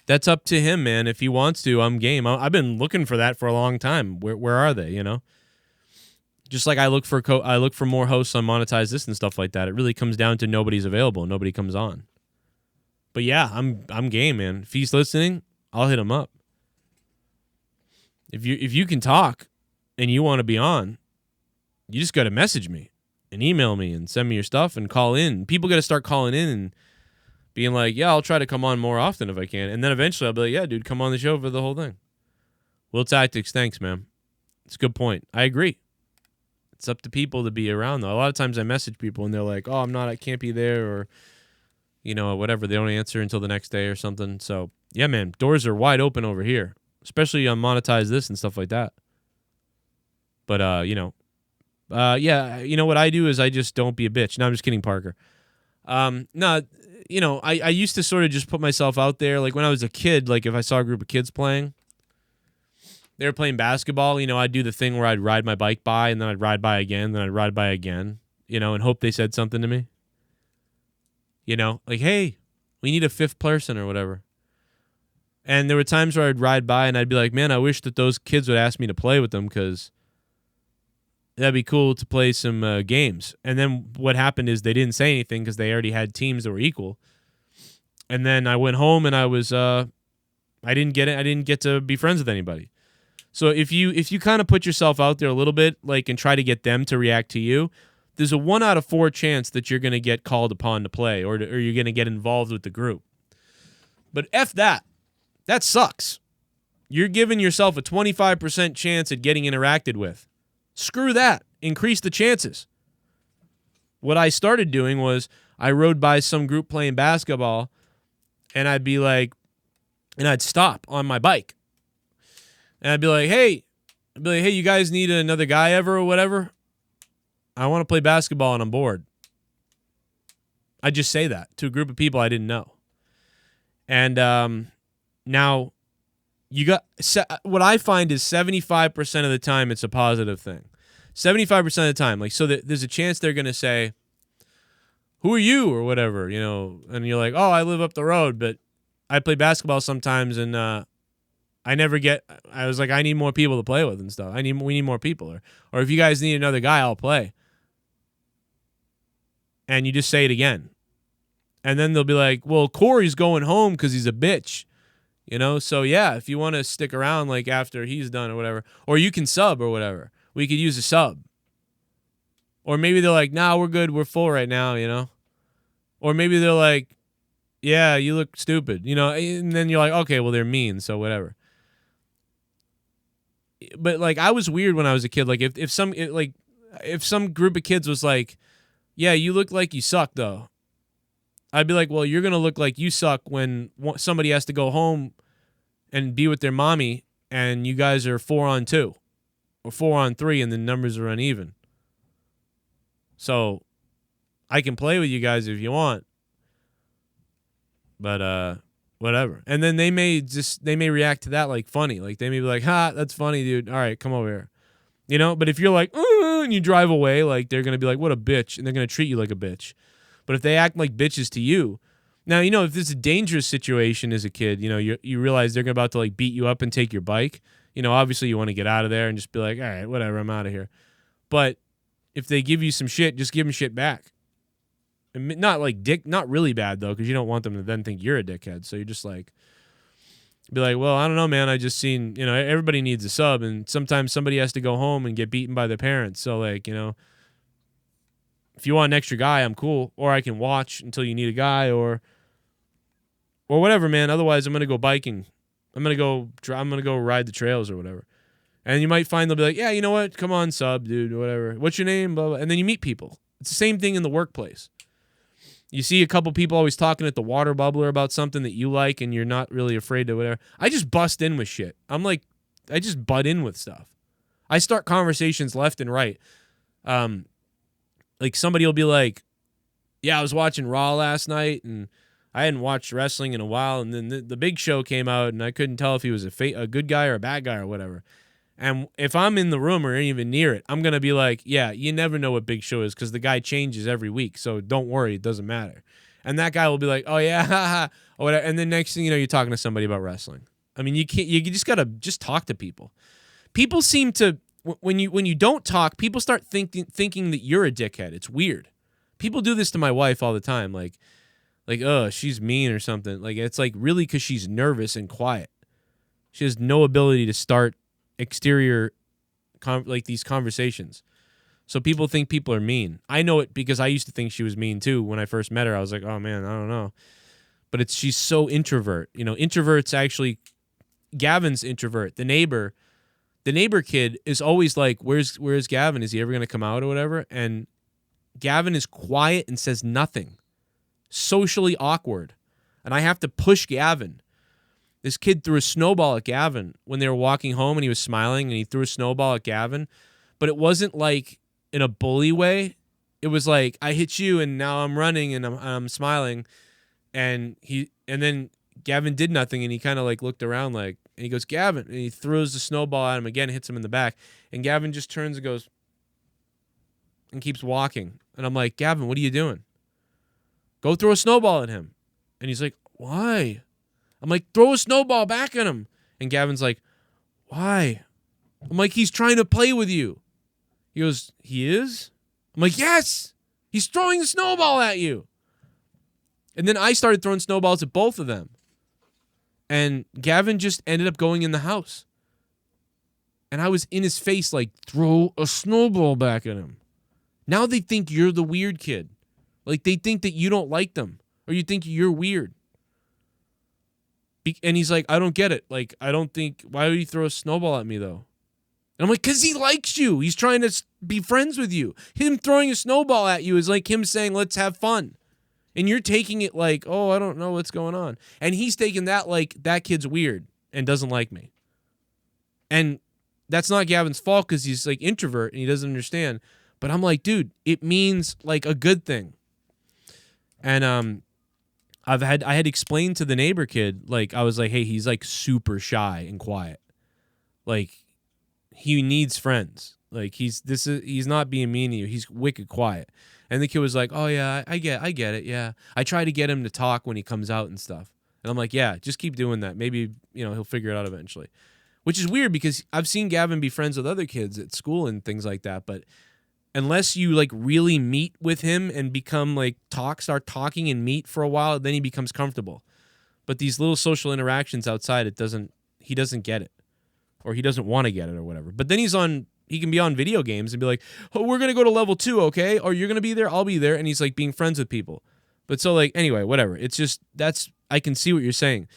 That's up to him, man. If he wants to, I'm game. I've been looking for that for a long time. Where are they, you know? Just like I look for more hosts on Monetize This and stuff like that. It really comes down to nobody's available. Nobody comes on. But yeah, I'm game, man. If he's listening, I'll hit him up. If you can talk and you want to be on, you just got to message me and email me and send me your stuff and call in. People got to start calling in and being like, yeah, I'll try to come on more often if I can. And then eventually I'll be like, yeah, dude, come on the show for the whole thing. Will Tactics, thanks, man. It's a good point. I agree. It's up to people to be around, though. A lot of times I message people and they're like, oh, I can't be there, or, you know, whatever. They don't answer until the next day or something. So, yeah, man, doors are wide open over here. especially on Monetize This and stuff like that. But, yeah, you know what I do is I just don't be a bitch. No, I'm just kidding, Parker. No, I used to sort of just put myself out there. Like when I was a kid, like if I saw a group of kids playing, they were playing basketball, I'd do the thing where I'd ride my bike by and then I'd ride by again, then I'd ride by again, and hope they said something to me. Like, hey, we need a fifth person or whatever. And there were times where I'd ride by and I'd be like, man, I wish that those kids would ask me to play with them because that'd be cool to play some games. And then what happened is they didn't say anything because they already had teams that were equal. And then I went home and I was, I didn't get to be friends with anybody. So if you kind of put yourself out there a little bit, like, and try to get them to react to you, there's a 1 out of 4 chance that you're going to get called upon to play or you're going to get involved with the group. But F that. That sucks. You're giving yourself a 25% chance at getting interacted with. Screw that. Increase the chances. What I started doing was I rode by some group playing basketball and I'd be like, and I'd stop on my bike. And I'd be like, hey, you guys need another guy ever or whatever? I want to play basketball and I'm bored. I'd just say that to a group of people I didn't know. And now what I find is 75% of the time it's a positive thing. 75% of the time. Like, so that there's a chance they're going to say, who are you or whatever, and you're like, oh, I live up the road, but I play basketball sometimes and I was like, I need more people to play with and stuff. We need more people. Or if you guys need another guy, I'll play. And you just say it again. And then they'll be like, well, Corey's going home because he's a bitch. So yeah, if you want to stick around like after he's done or whatever, or you can sub or whatever. We could use a sub. Or maybe they're like, nah, we're good. We're full right now, Or maybe they're like, yeah, you look stupid, and then you're like, okay, well, they're mean, so whatever. But like, I was weird when I was a kid. Like if some group of kids was like, yeah, you look like you suck though. I'd be like, well, you're going to look like you suck when somebody has to go home and be with their mommy and you guys are 4-on-2 or 4-on-3 and the numbers are uneven. So I can play with you guys if you want. But whatever. And then they may react to that like funny. Like they may be like, ha, that's funny, dude. All right, come over here. But if you're like, and you drive away, like they're going to be like, what a bitch. And they're going to treat you like a bitch. But if they act like bitches to you, now, if it's a dangerous situation as a kid, you realize they're about to like beat you up and take your bike. Obviously you want to get out of there and just be like, all right, whatever, I'm out of here. But if they give you some shit, just give them shit back. And not really bad though, because you don't want them to then think you're a dickhead. So you're just like, be like, well, I don't know, man. I just seen, everybody needs a sub, and sometimes somebody has to go home and get beaten by their parents. So like, if you want an extra guy, I'm cool. Or I can watch until you need a guy or whatever, man. Otherwise, I'm going to go biking. I'm going to go ride the trails or whatever. And you might find they'll be like, yeah, you know what? Come on, sub, dude, or whatever. What's your name? Blah, blah. And then you meet people. It's the same thing in the workplace. You see a couple people always talking at the water bubbler about something that you like and you're not really afraid to whatever. I just bust in with shit. I just butt in with stuff. I start conversations left and right. Like somebody will be like, yeah, I was watching Raw last night and I hadn't watched wrestling in a while. And then the Big Show came out and I couldn't tell if he was a good guy or a bad guy or whatever. And if I'm in the room or even near it, I'm going to be like, yeah, you never know what Big Show is because the guy changes every week. So don't worry, it doesn't matter. And that guy will be like, oh, yeah, or whatever. And then next thing you know, you're talking to somebody about wrestling. I mean, you just got to just talk to people. People seem to, when you don't talk, people start thinking that you're a dickhead. It's weird. People do this to my wife all the time. Like, oh, she's mean or something. Like, it's like really because she's nervous and quiet. She has no ability to start exterior these conversations. So people think people are mean. I know it because I used to think she was mean too. When I first met her, I was like, oh man, I don't know. But she's so introvert. Introverts actually, Gavin's introvert. The neighbor kid is always like, where's Gavin? Is he ever going to come out or whatever? And Gavin is quiet and says nothing. Socially awkward. And I have to push Gavin. This kid threw a snowball at Gavin when they were walking home, and he was smiling, and he threw a snowball at Gavin. But it wasn't like in a bully way. It was like, I hit you, and now I'm running, and I'm smiling. And then Gavin did nothing, and he kind of like looked around like, and he goes, Gavin, and he throws the snowball at him again, hits him in the back. And Gavin just turns and goes and keeps walking. And I'm like, Gavin, what are you doing? Go throw a snowball at him. And he's like, why? I'm like, throw a snowball back at him. And Gavin's like, why? I'm like, he's trying to play with you. He goes, he is? I'm like, yes, he's throwing a snowball at you. And then I started throwing snowballs at both of them. And Gavin just ended up going in the house. And I was in his face like, throw a snowball back at him. Now they think you're the weird kid. Like, they think that you don't like them. Or you think you're weird. And he's like, I don't get it. Like, I don't think, why would he throw a snowball at me, though? And I'm like, because he likes you. He's trying to be friends with you. Him throwing a snowball at you is like him saying, let's have fun. And you're taking it like, oh, I don't know what's going on. And he's taking that like, that kid's weird and doesn't like me. And that's not Gavin's fault because he's like introvert and he doesn't understand. But I'm like, dude, it means like a good thing. And I had explained to the neighbor kid, like, I was like, hey, he's like super shy and quiet. Like, he needs friends. Like, he's not being mean to you. He's wicked quiet. And the kid was like, oh yeah, I get it. Yeah. I try to get him to talk when he comes out and stuff. And I'm like, yeah, just keep doing that. Maybe, he'll figure it out eventually. Which is weird because I've seen Gavin be friends with other kids at school and things like that. But unless you like really meet with him and become like start talking and meet for a while, then he becomes comfortable. But these little social interactions outside, he doesn't get it, or he doesn't want to get it or whatever. But then he can be on video games and be like, oh, we're going to go to level 2. Okay. Or you're going to be there. I'll be there. And he's like being friends with people. But so like, anyway, whatever. It's just, I can see what you're saying,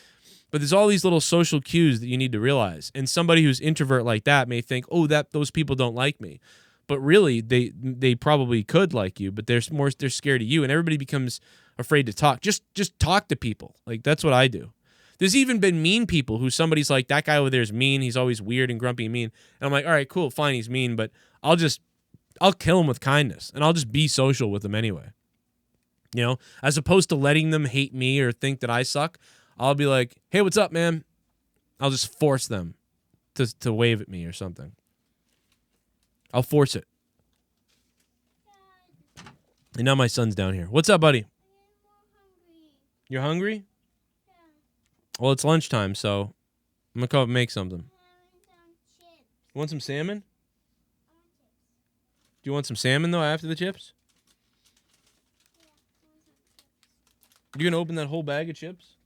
but there's all these little social cues that you need to realize. And somebody who's introvert like that may think, oh, those people don't like me. But really, they probably could like you, but they're scared of you, and everybody becomes afraid to talk. Just talk to people. Like, that's what I do. There's even been mean people who somebody's like, that guy over there is mean. He's always weird and grumpy and mean. And I'm like, all right, cool, fine, he's mean, but I'll kill him with kindness, and I'll just be social with him anyway. As opposed to letting them hate me or think that I suck, I'll be like, hey, what's up, man? I'll just force them to wave at me or something. I'll force it. And now my son's down here. What's up, buddy? You're hungry? Yeah. Well, it's lunchtime, so I'm going to come up and make something. You want some salmon? Do you want some salmon, though, after the chips? You're going to open that whole bag of chips?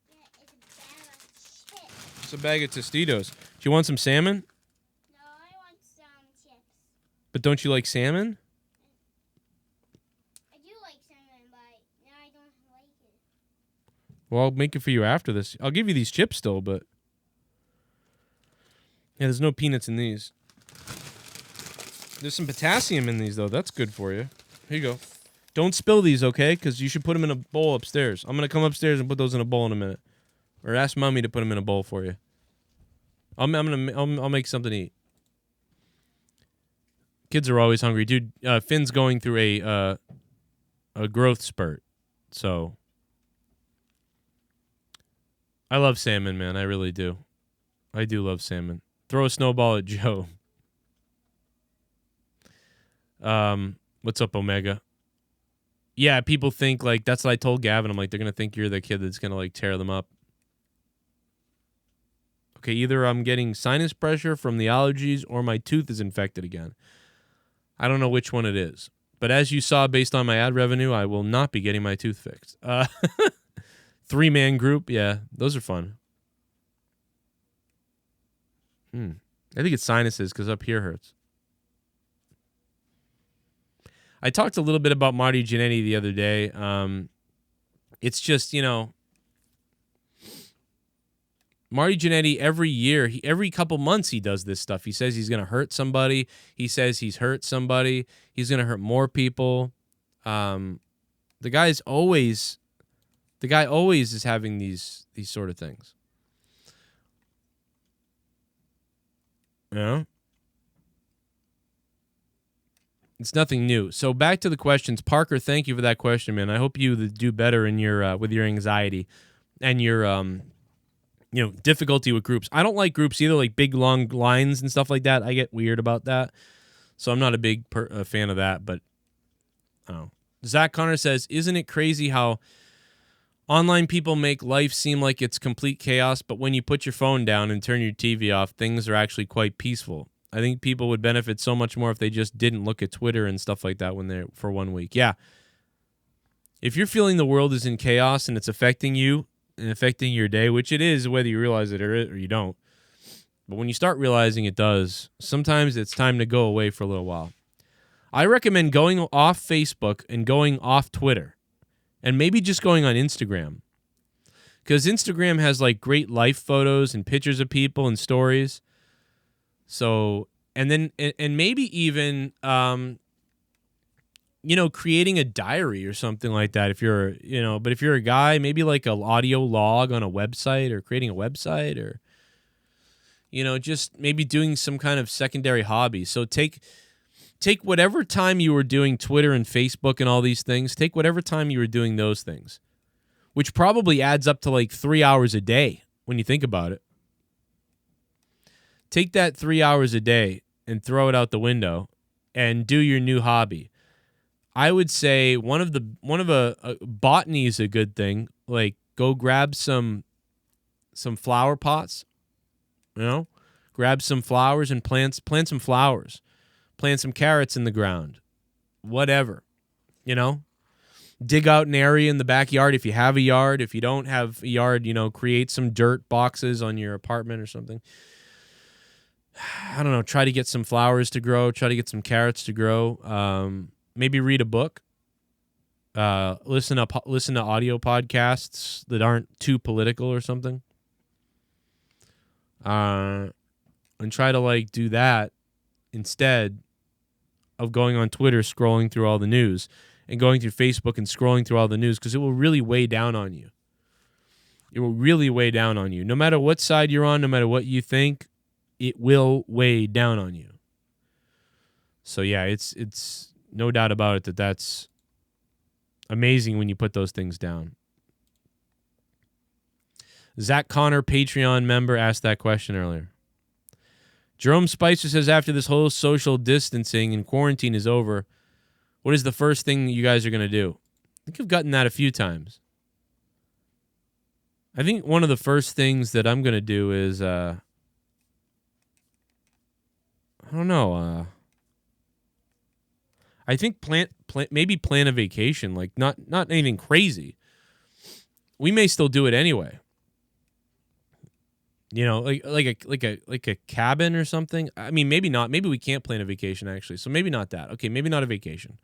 Yeah, it's a bag of chips. It's a bag of Tostitos. Do you want some salmon? But don't you like salmon? I do like salmon, but now I don't like it. Well, I'll make it for you after this. I'll give you these chips still, but... Yeah, there's no peanuts in these. There's some potassium in these, though. That's good for you. Here you go. Don't spill these, okay? Because you should put them in a bowl upstairs. I'm going to come upstairs and put those in a bowl in a minute. Or ask Mommy to put them in a bowl for you. I'll make something to eat. Kids are always hungry, dude. Finn's going through a growth spurt, so I love salmon, man. I really do. I do love salmon. Throw a snowball at Joe. What's up, Omega? Yeah, people think like that's what I told Gavin. I'm like, they're gonna think you're the kid that's gonna like tear them up. Okay, either I'm getting sinus pressure from the allergies or my tooth is infected again. I don't know which one it is. But as you saw, based on my ad revenue, I will not be getting my tooth fixed. 3-man group, yeah, those are fun. I think it's sinuses because up here hurts. I talked a little bit about Marty Jannetty the other day. It's just, Marty Jannetty, every year, every couple months he does this stuff. He says he's going to hurt somebody. He says he's hurt somebody. He's going to hurt more people. The guy always is having these sort of things. You know? It's nothing new. So back to the questions. Parker, thank you for that question, man. I hope you do better in your with your anxiety and your difficulty with groups. I don't like groups either, like big long lines and stuff like that. I get weird about that. So I'm not a big fan of that, but I don't know. Zach Connor says, isn't it crazy how online people make life seem like it's complete chaos, but when you put your phone down and turn your TV off, things are actually quite peaceful. I think people would benefit so much more if they just didn't look at Twitter and stuff like that when they're for 1 week. Yeah. If you're feeling the world is in chaos and it's affecting you and affecting your day, which it is, whether you realize it or you don't, but when you start realizing it does, sometimes it's time to go away for a little while. I recommend going off Facebook and going off Twitter and maybe just going on Instagram, because Instagram has like great life photos and pictures of people and stories. So, and then, and maybe even, creating a diary or something like that. If you're, but if you're a guy, maybe like an audio log on a website or creating a website or, just maybe doing some kind of secondary hobby. So take whatever time you were doing Twitter and Facebook and all these things, take whatever time you were doing those things, which probably adds up to like 3 hours a day when you think about it. Take that 3 hours a day and throw it out the window and do your new hobby. I would say botany is a good thing. Like go grab some flower pots, grab some flowers and plant some flowers, plant some carrots in the ground, whatever, dig out an area in the backyard if you have a yard. If you don't have a yard, create some dirt boxes on your apartment or something. I don't know, try to get some flowers to grow, try to get some carrots to grow. Maybe read a book. Listen to audio podcasts that aren't too political or something. And try to do that instead of going on Twitter, scrolling through all the news, and going through Facebook and scrolling through all the news, because it will really weigh down on you. It will really weigh down on you. No matter what side you're on, no matter what you think, it will weigh down on you. So yeah, it's no doubt about it that's amazing when you put those things down. Zach Connor, Patreon member, asked that question earlier. Jerome Spicer says, after this whole social distancing and quarantine is over, what is the first thing you guys are going to do? I think I've gotten that a few times. I think one of the first things that I'm going to do is, I don't know. I think maybe plan a vacation, like not anything crazy. We may still do it anyway. Like a cabin or something. I mean, maybe not. Maybe we can't plan a vacation actually. So maybe not that. Okay, maybe not a vacation.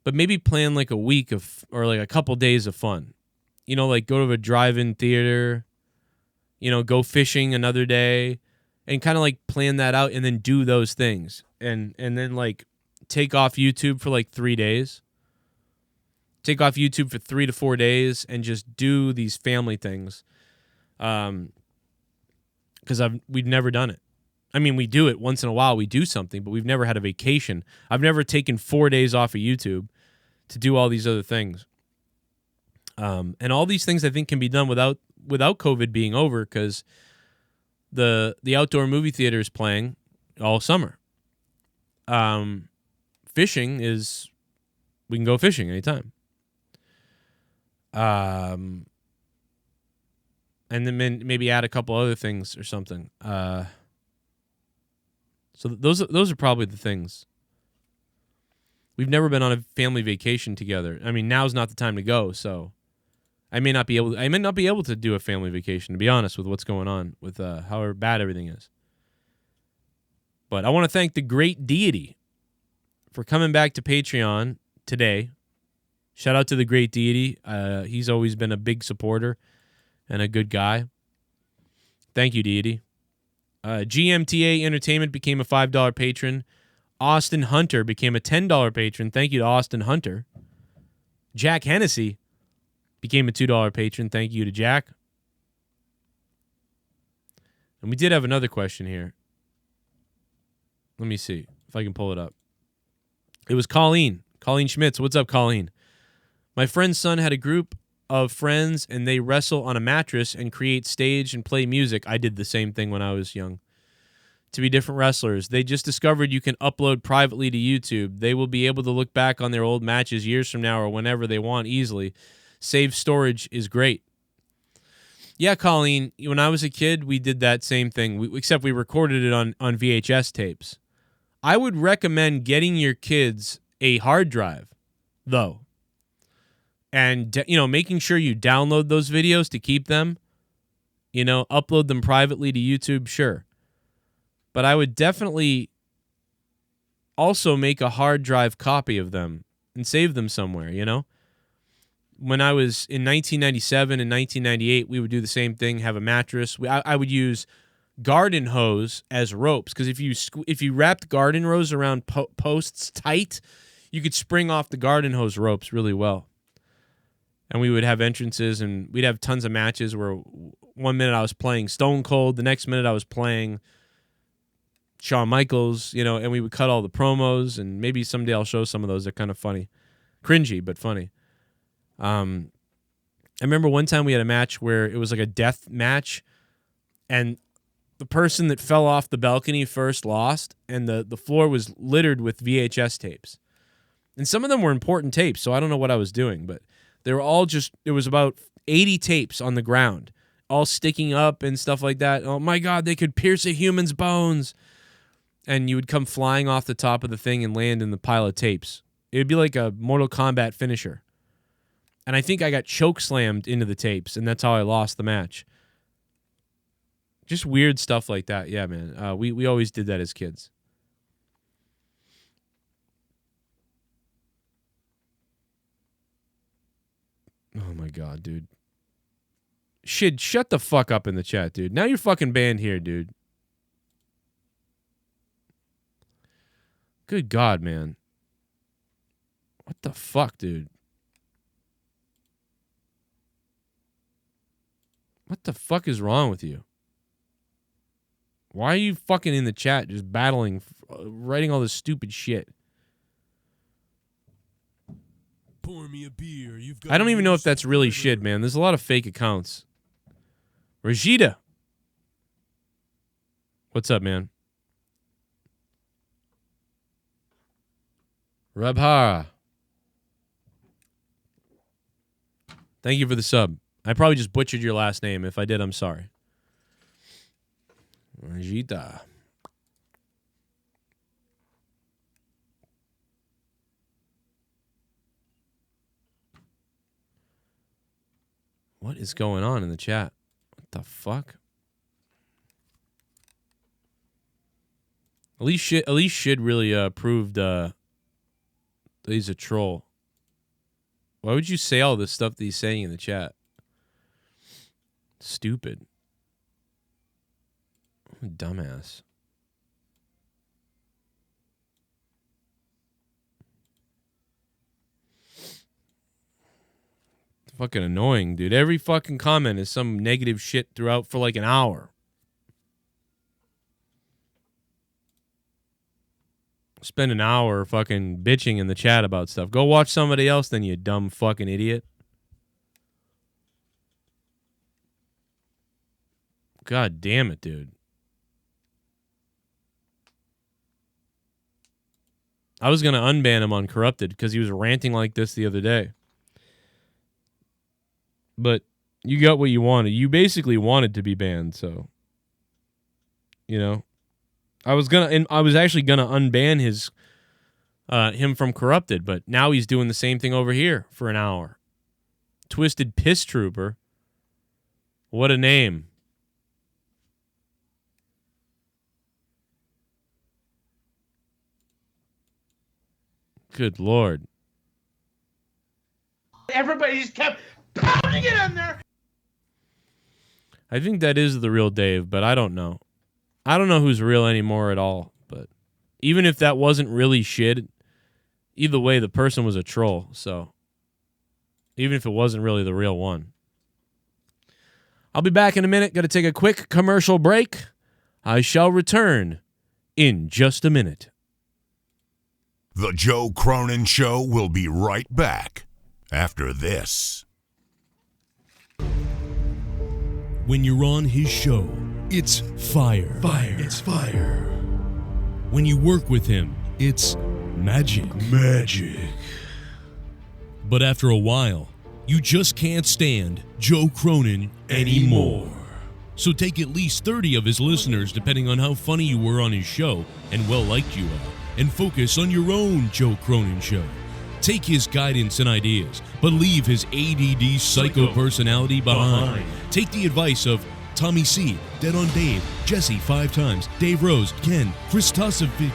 But maybe plan like a week or like a couple days of fun. Like go to a drive-in theater. Go fishing another day. And kind of like plan that out and then do those things. And then like take off YouTube for like 3 days. Take off YouTube for 3 to 4 days and just do these family things. Because we've never done it. I mean, we do it once in a while. We do something, but we've never had a vacation. I've never taken 4 days off of YouTube to do all these other things. And all these things I think can be done without COVID being over, because the outdoor movie theater is playing all summer. Fishing we can go fishing anytime. And then maybe add a couple other things or something. So those are probably the things. We've never been on a family vacation together. I mean, now's not the time to go, so I may not be able to do a family vacation, to be honest, with what's going on with how bad everything is. But I want to thank the great deity for coming back to Patreon today. Shout out to the great deity. He's always been a big supporter and a good guy. Thank you, deity. GMTA Entertainment became a $5 patron. Austin Hunter became a $10 patron. Thank you to Austin Hunter. Jack Hennessy became a $2 patron. Thank you to Jack. And we did have another question here. Let me see if I can pull it up. It was Colleen Schmitz. What's up, Colleen? My friend's son had a group of friends, and they wrestle on a mattress and create stage and play music. I did the same thing when I was young. To be different wrestlers. They just discovered you can upload privately to YouTube. They will be able to look back on their old matches years from now or whenever they want easily. Save storage is great. Yeah, Colleen, when I was a kid, we did that same thing, except we recorded it on VHS tapes. I would recommend getting your kids a hard drive, though, and making sure you download those videos to keep them, upload them privately to YouTube, sure. But I would definitely also make a hard drive copy of them and save them somewhere, When I was in 1997 and 1998, we would do the same thing, have a mattress. I would use garden hose as ropes, because if you wrapped garden hose around posts tight, you could spring off the garden hose ropes really well. And we would have entrances, and we'd have tons of matches where 1 minute I was playing Stone Cold, the next minute I was playing Shawn Michaels, and we would cut all the promos, and maybe someday I'll show some of those. They're kind of funny. Cringy, but funny. I remember one time we had a match where it was like a death match, and the person that fell off the balcony first lost, and the floor was littered with VHS tapes. And some of them were important tapes, so I don't know what I was doing, but they were all there was about 80 tapes on the ground, all sticking up and stuff like that. Oh my God, they could pierce a human's bones. And you would come flying off the top of the thing and land in the pile of tapes. It would be like a Mortal Kombat finisher. And I think I got choke slammed into the tapes, and that's how I lost the match. Just weird stuff like that. Yeah, man. We always did that as kids. Oh, my God, dude. Shut the fuck up in the chat, dude. Now you're fucking banned here, dude. Good God, man. What the fuck, dude? What the fuck is wrong with you? Why are you fucking in the chat just battling, writing all this stupid shit? Pour me a beer. I don't even know if that's really shit, man. There's a lot of fake accounts. Rajita. What's up, man? Rabhara. Thank you for the sub. I probably just butchered your last name. If I did, I'm sorry. Rajita. What is going on in the chat? What the fuck? At least Shid really proved that he's a troll. Why would you say all this stuff that he's saying in the chat? Stupid. Dumbass. Fucking annoying, dude. Every fucking comment is some negative shit throughout for like an hour. Spend an hour fucking bitching in the chat about stuff. Go watch somebody else then, you dumb fucking idiot. God damn it, dude. I was going to unban him on Corrupted because he was ranting like this the other day. But you got what you wanted. You basically wanted to be banned, so you know. I was actually gonna unban him from Corrupted, but now he's doing the same thing over here for an hour. Twisted Piss Trooper. What a name. Good Lord. Everybody just kept pounding it in there. I think that is the real Dave, but I don't know. I don't know who's real anymore at all, but even if that wasn't really shit, either way, the person was a troll, so even if it wasn't really the real one. I'll be back in a minute. Got to take a quick commercial break. I shall return in just a minute. The Joe Cronin Show will be right back after this. When you're on his show, it's fire. Fire. It's fire. When you work with him, it's magic. Magic. But after a while, you just can't stand Joe Cronin anymore. So take at least 30 of his listeners, depending on how funny you were on his show and well-liked you are, and focus on your own Joe Cronin show. Take his guidance and ideas, but leave his ADD psycho personality behind. Take the advice of Tommy C, Dead on Dave, Jesse 5 times, Dave Rose, Ken, Chris Tossovic,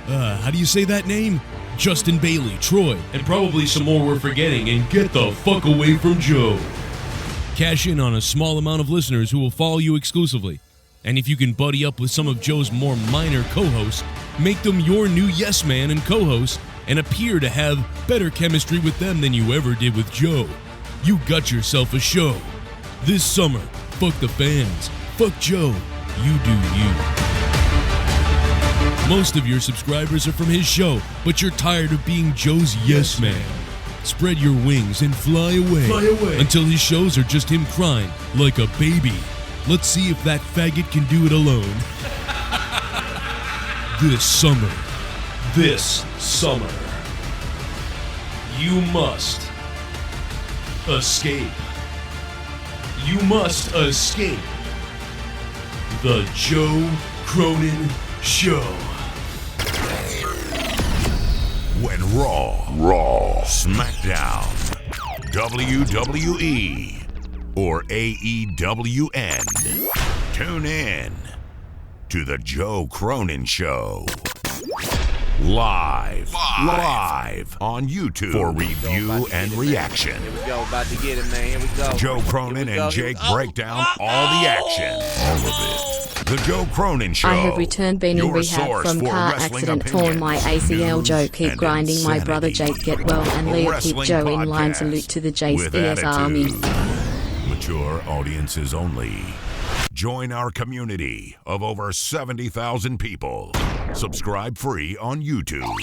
how do you say that name? Justin Bailey, Troy, and probably some more we're forgetting, and get the fuck away from Joe. Cash in on a small amount of listeners who will follow you exclusively. And if you can buddy up with some of Joe's more minor co-hosts, make them your new yes man and co-host, and appear to have better chemistry with them than you ever did with Joe. You got yourself a show. This summer, fuck the fans. Fuck Joe. You do you. Most of your subscribers are from his show, but you're tired of being Joe's yes man. Spread your wings and fly away until his shows are just him crying like a baby. Let's see if that faggot can do it alone. This summer, you must escape. You must escape the Joe Cronin Show. When Raw, SmackDown, WWE, or AEWN, tune in to the Joe Cronin Show. Live on YouTube for review and reaction. Here we go, about to get it, man. Here we go. Joe Cronin and Jake break down all the action. All of it. The Joe Cronin Show. I have returned, been in rehab from car accident, torn my ACL. Joe, keep grinding. My brother Jake, get well. And Leah, keep Joe in line. Salute to the JCS Army. Mature audiences only. Join our community of over 70,000 people. Subscribe free on YouTube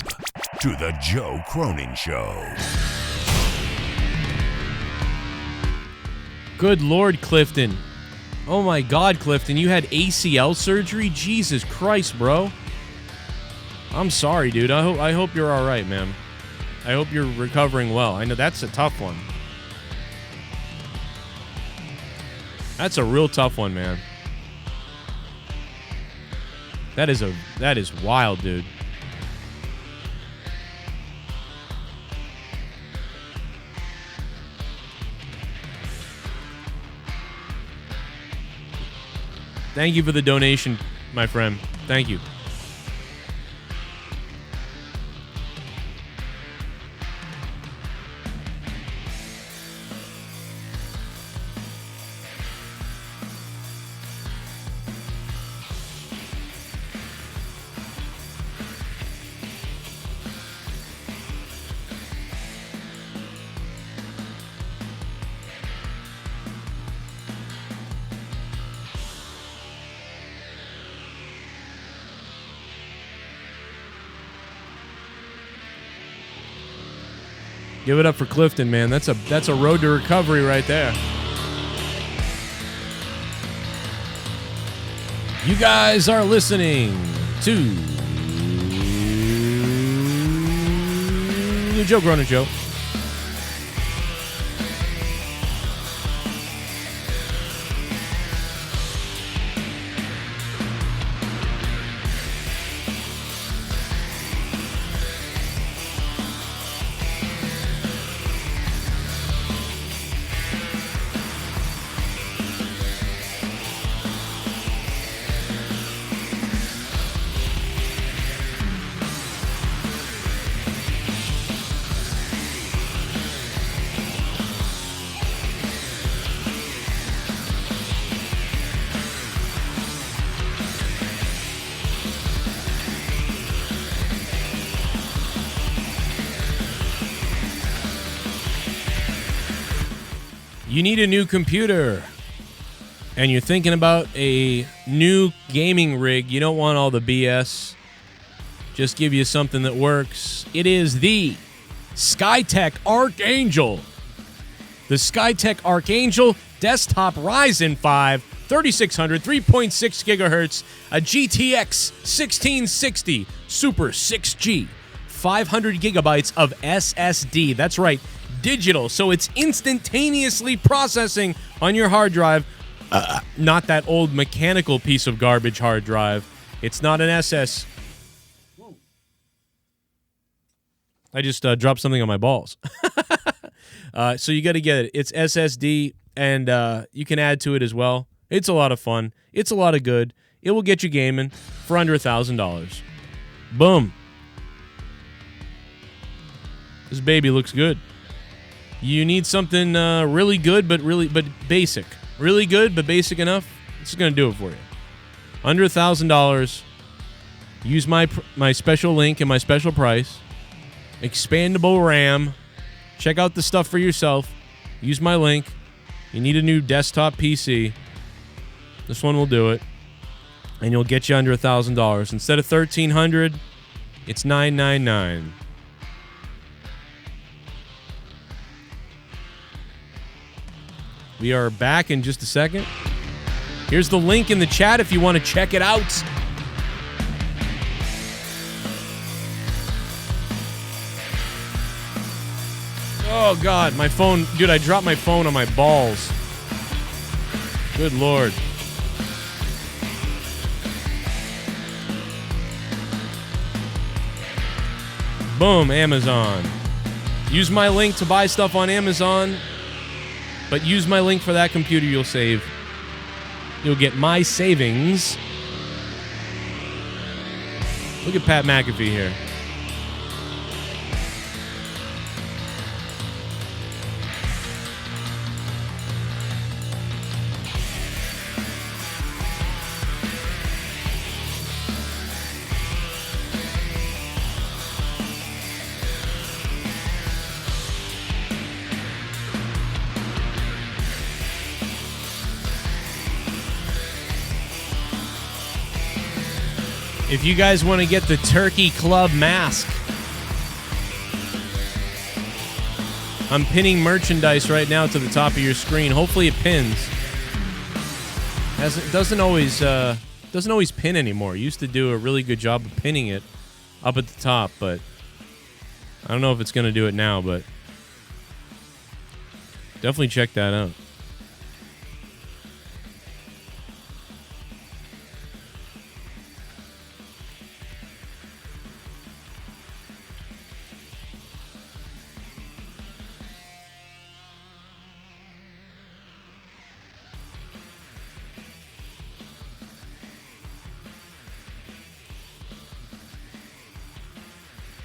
to The Joe Cronin Show. Good Lord, Clifton. Oh my God, Clifton, you had ACL surgery? Jesus Christ, bro. I'm sorry, dude. I hope you're all right, man. I hope you're recovering well. I know that's a tough one. That's a real tough one, man. That is wild, dude. Thank you for the donation, my friend. Thank you. Give it up for Clifton, man. That's a road to recovery right there. You guys are listening to the Joe Cronin Show. You need a new computer and you're thinking about a new gaming rig, you don't want all the BS. Just give you something that works. It is the Skytech Archangel. The Skytech Archangel Desktop Ryzen 5, 3600, 3.6 gigahertz, a GTX 1660 Super 6G, 500 gigabytes of SSD. That's right, digital, so it's instantaneously processing on your hard drive. Not that old mechanical piece of garbage hard drive. It's not an SS. I just dropped something on my balls. So you got to get it. It's SSD, and you can add to it as well. It's a lot of fun. It's a lot of good. It will get you gaming for under $1,000. Boom. This baby looks good. You need something really good, but basic. Really good, but basic enough. This is going to do it for you. Under $1,000. Use my special link and my special price. Expandable RAM. Check out the stuff for yourself. Use my link. You need a new desktop PC. This one will do it. And you'll get you under $1,000. Instead of $1,300, it's $999. We are back in just a second. Here's the link in the chat if you want to check it out. Oh, God, my phone. Dude, I dropped my phone on my balls. Good Lord. Boom, Amazon. Use my link to buy stuff on Amazon, but use my link for that computer, you'll save. You'll get my savings. Look at Pat McAfee here. If you guys want to get the Turkey Club mask, I'm pinning merchandise right now to the top of your screen. Hopefully it pins. It doesn't always pin anymore. It used to do a really good job of pinning it up at the top, but I don't know if it's going to do it now, but definitely check that out.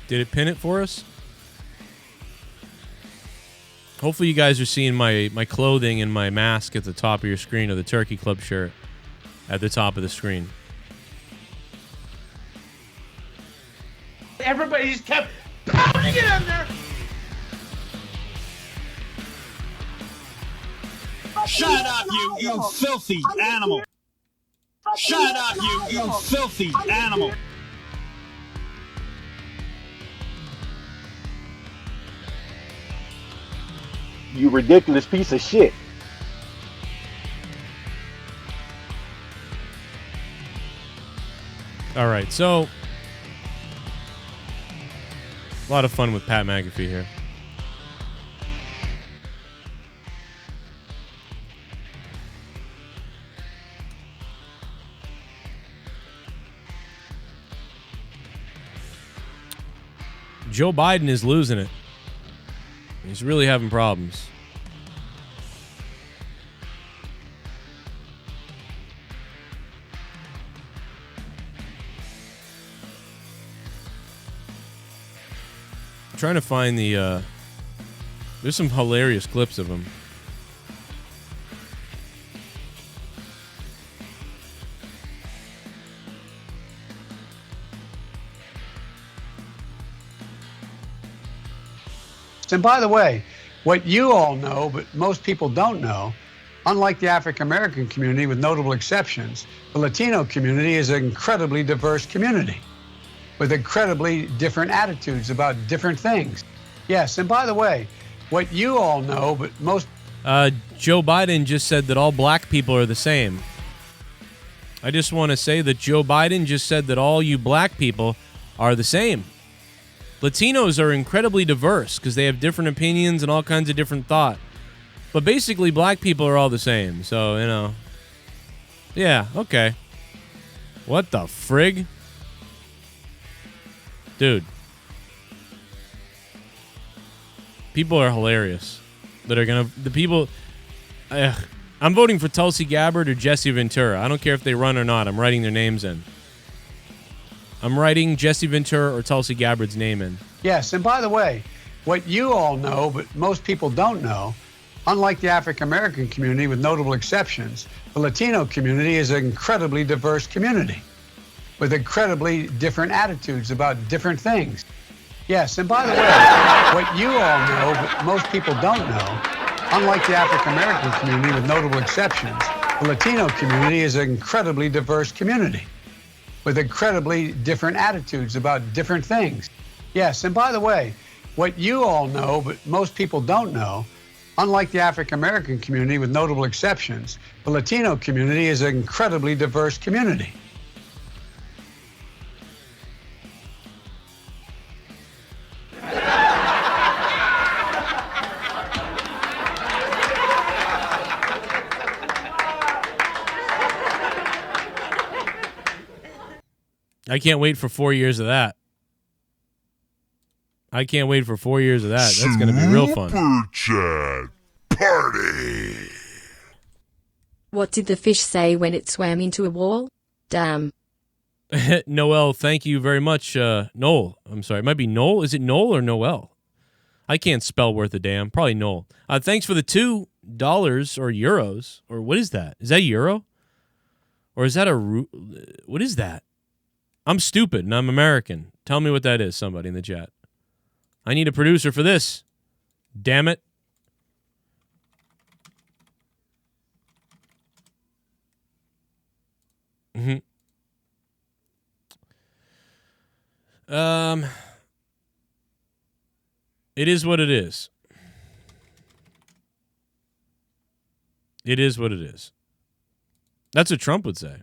Did it pin it for us? Hopefully you guys are seeing my clothing and my mask at the top of your screen, or the Turkey Club shirt at the top of the screen. Everybody just kept pounding it in there. Shut up, you filthy animal. Shut up, you filthy animal. You ridiculous piece of shit. All right, so a lot of fun with Pat McAfee here. Joe Biden is losing it. He's really having problems. I'm trying to find the there's some hilarious clips of him. And by the way, what you all know, but most people don't know, Unlike the African American community, with notable exceptions, the Latino community is an incredibly diverse community with incredibly different attitudes about different things. Yes, and by the way, what you all know, but most... Joe Biden just said that all black people are the same. I just want to say that Joe Biden just said that all you black people are the same. Latinos are incredibly diverse because they have different opinions and all kinds of different thought. But basically, black people are all the same. So, you know. Yeah, okay. What the frig? Dude. People are hilarious. That are gonna... The people... I'm voting for Tulsi Gabbard or Jesse Ventura. I don't care if they run or not. I'm writing their names in. I'm writing Jesse Ventura or Tulsi Gabbard's name in. Yes, and by the way, what you all know, but most people don't know, unlike the African American community, with notable exceptions, the Latino community is an incredibly diverse community with incredibly different attitudes about different things. Yes, and by the way, what you all know, but most people don't know, unlike the African American community, with notable exceptions, the Latino community is an incredibly diverse community with incredibly different attitudes about different things. Yes, and by the way, what you all know, but most people don't know, unlike the African American community, with notable exceptions, the Latino community is an incredibly diverse community. I can't wait for 4 years of that. I can't wait for 4 years of that. That's going to be real fun. Super Chat Party. What did the fish say when it swam into a wall? Damn. Noel, thank you very much. Noel, I'm sorry. It might be Noel. Is it Noel or Noel? I can't spell worth a damn. Probably Noel. Thanks for the $2 or euros. Or what is that? Is that euro? Or is that what is that? I'm stupid and I'm American. Tell me what that is, somebody in the chat. I need a producer for this. Damn it. Mm-hmm. It is what it is. It is what it is. That's what Trump would say.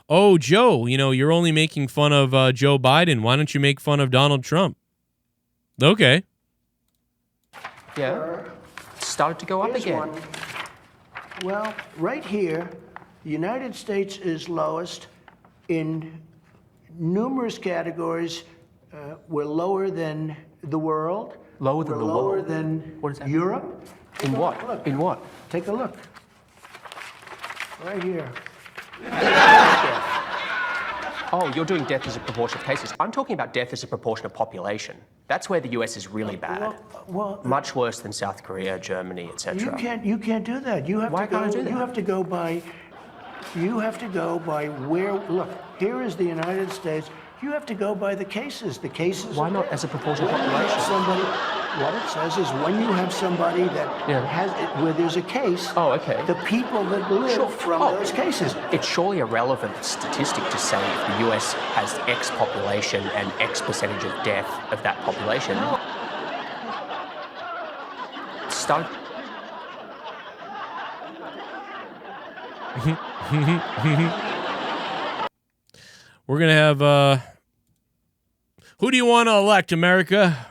Oh, Joe, you know, you're only making fun of Joe Biden. Why don't you make fun of Donald Trump? Okay. Yeah. Started to go up again. One. Well, right here, the United States is lowest in numerous categories. We're lower than the world. Lower than the lower world? than What is that? Europe. In what? Look. In what? Take a look. Right here. Oh, you're doing death as a proportion of cases. I'm talking about death as a proportion of population. That's where the US is really bad. Well, much worse than South Korea, Germany, etc. You can't do that. You have Why to go, can't I do that? You have to go by where. Look, here is the United States. You have to go by the cases. The cases. Why not as a proportion of When you have population? somebody, what it says is when you have somebody that has where there's a case. Oh, okay. The people that live from those cases. It's surely a relevant statistic to say if the US has X population and X percentage of death of that population. Start. We're going to have, who do you want to elect, America?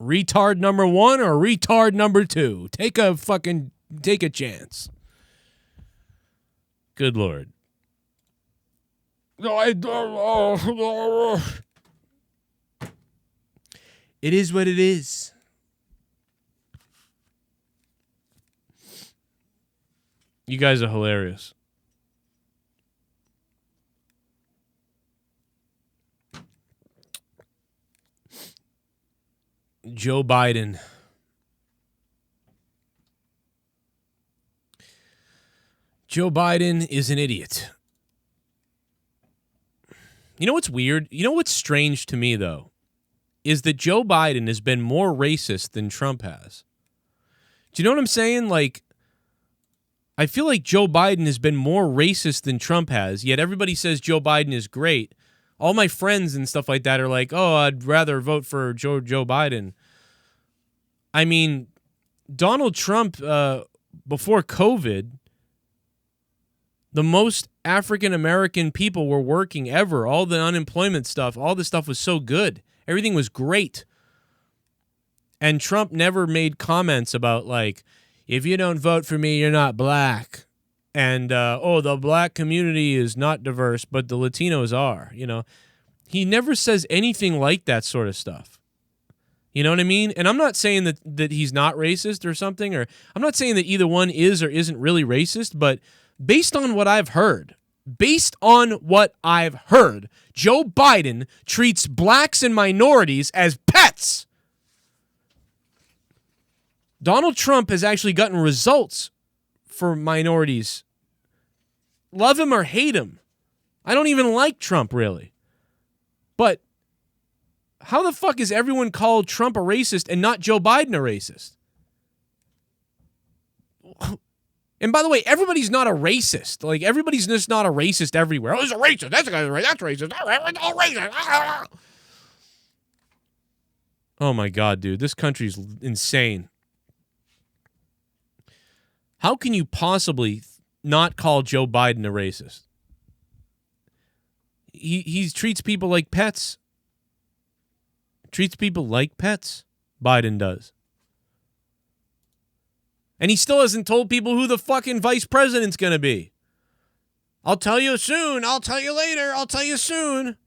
Retard number 1 or retard number 2? Take a chance. Good Lord. It is what it is. You guys are hilarious. Joe Biden. Joe Biden is an idiot. You know what's weird? You know what's strange to me, though? is that Joe Biden has been more racist than Trump has. Do you know what I'm saying? Like, I feel like Joe Biden has been more racist than Trump has, yet everybody says Joe Biden is great. All my friends and stuff like that are like, oh, I'd rather vote for Joe Biden. I mean, Donald Trump, before COVID, the most African-American people were working ever. All the unemployment stuff, all the stuff was so good. Everything was great. And Trump never made comments about, like, if you don't vote for me, you're not black. And, the black community is not diverse, but the Latinos are, you know. He never says anything like that sort of stuff. You know what I mean? And I'm not saying that he's not racist or something, or I'm not saying that either one is or isn't really racist, but based on what I've heard, Joe Biden treats blacks and minorities as pets. Donald Trump has actually gotten results for minorities. Love him or hate him. I don't even like Trump, really. But how the fuck is everyone called Trump a racist and not Joe Biden a racist? And by the way, everybody's not a racist. Like, everybody's just not a racist everywhere. Oh, he's a racist. That's a guy that's racist. That's all racist. Oh, my God, dude. This country's insane. How can you possibly not call Joe Biden a racist? He treats people like pets. Treats people like pets. Biden does. And he still hasn't told people who the fucking vice president's going to be. I'll tell you soon. I'll tell you later. I'll tell you soon.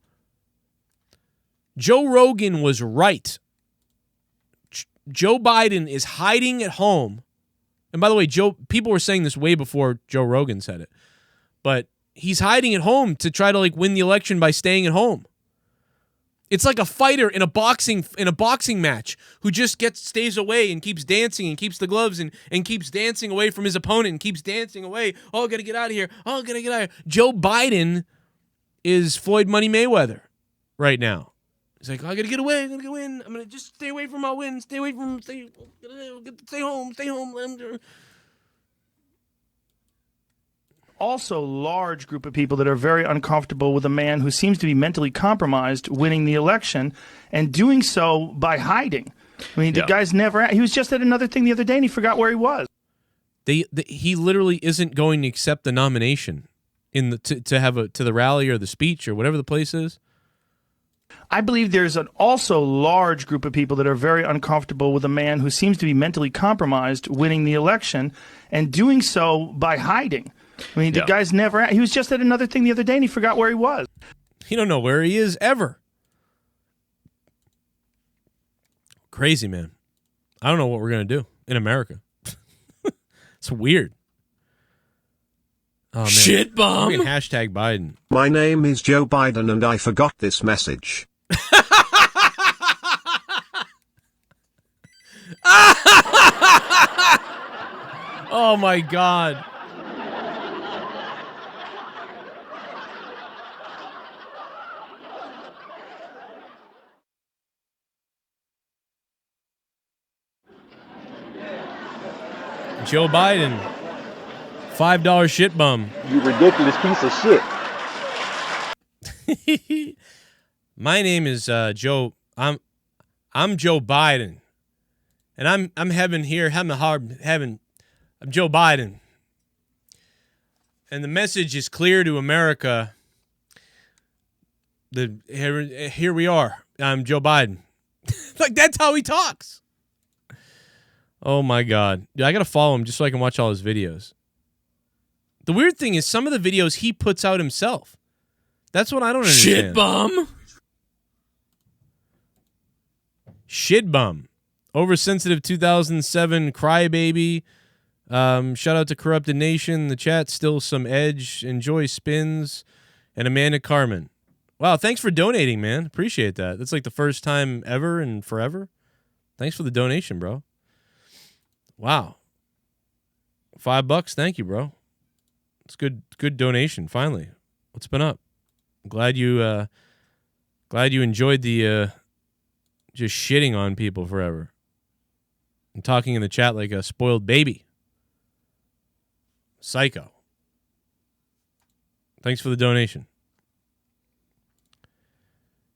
Joe Rogan was right. Joe Biden is hiding at home. And by the way, people were saying this way before Joe Rogan said it. But he's hiding at home to try to like win the election by staying at home. It's like a fighter in a boxing match who just stays away and keeps dancing and keeps the gloves and keeps dancing away from his opponent and keeps dancing away. Oh, gotta get out of here. Oh, gotta get out of here. Joe Biden is Floyd Money Mayweather right now. He's like, oh, I gotta get away. I gotta go in. I'm gonna just stay away from my win. Stay away from stay home. Stay home. Let him. Also, large group of people that are very uncomfortable with a man who seems to be mentally compromised winning the election and doing so by hiding. I mean, the guy's never. He was just at another thing the other day and he forgot where he was. He literally isn't going to accept the nomination to the rally or the speech or whatever the place is. I believe there's an also large group of people that are very uncomfortable with a man who seems to be mentally compromised winning the election and doing so by hiding. I mean, the guy's never. He was just at another thing the other day and he forgot where he was. He don't know where he is ever. Crazy, man. I don't know what we're going to do in America. It's weird. Oh, man. Shit bomb. We're gonna hashtag Biden. My name is Joe Biden and I forgot this message. Oh, my God. Joe Biden, $5 shit bum. You ridiculous piece of shit. My name is Joe. I'm Joe Biden, and I'm I'm Joe Biden, and the message is clear to America. Here we are. I'm Joe Biden. Like, that's how he talks. Oh, my God. Dude, I got to follow him just so I can watch all his videos. The weird thing is some of the videos he puts out himself. That's what I don't understand. Shit bum. Shit bum. Oversensitive 2007 crybaby. Shout out to Corrupted Nation. The chat, still some edge. Enjoy spins. And Amanda Carmen. Wow, thanks for donating, man. Appreciate that. That's like the first time ever and forever. Thanks for the donation, bro. Wow. $5. Thank you, bro. It's good donation, finally. What's been up? Glad you enjoyed the just shitting on people forever. And talking in the chat like a spoiled baby. Psycho. Thanks for the donation.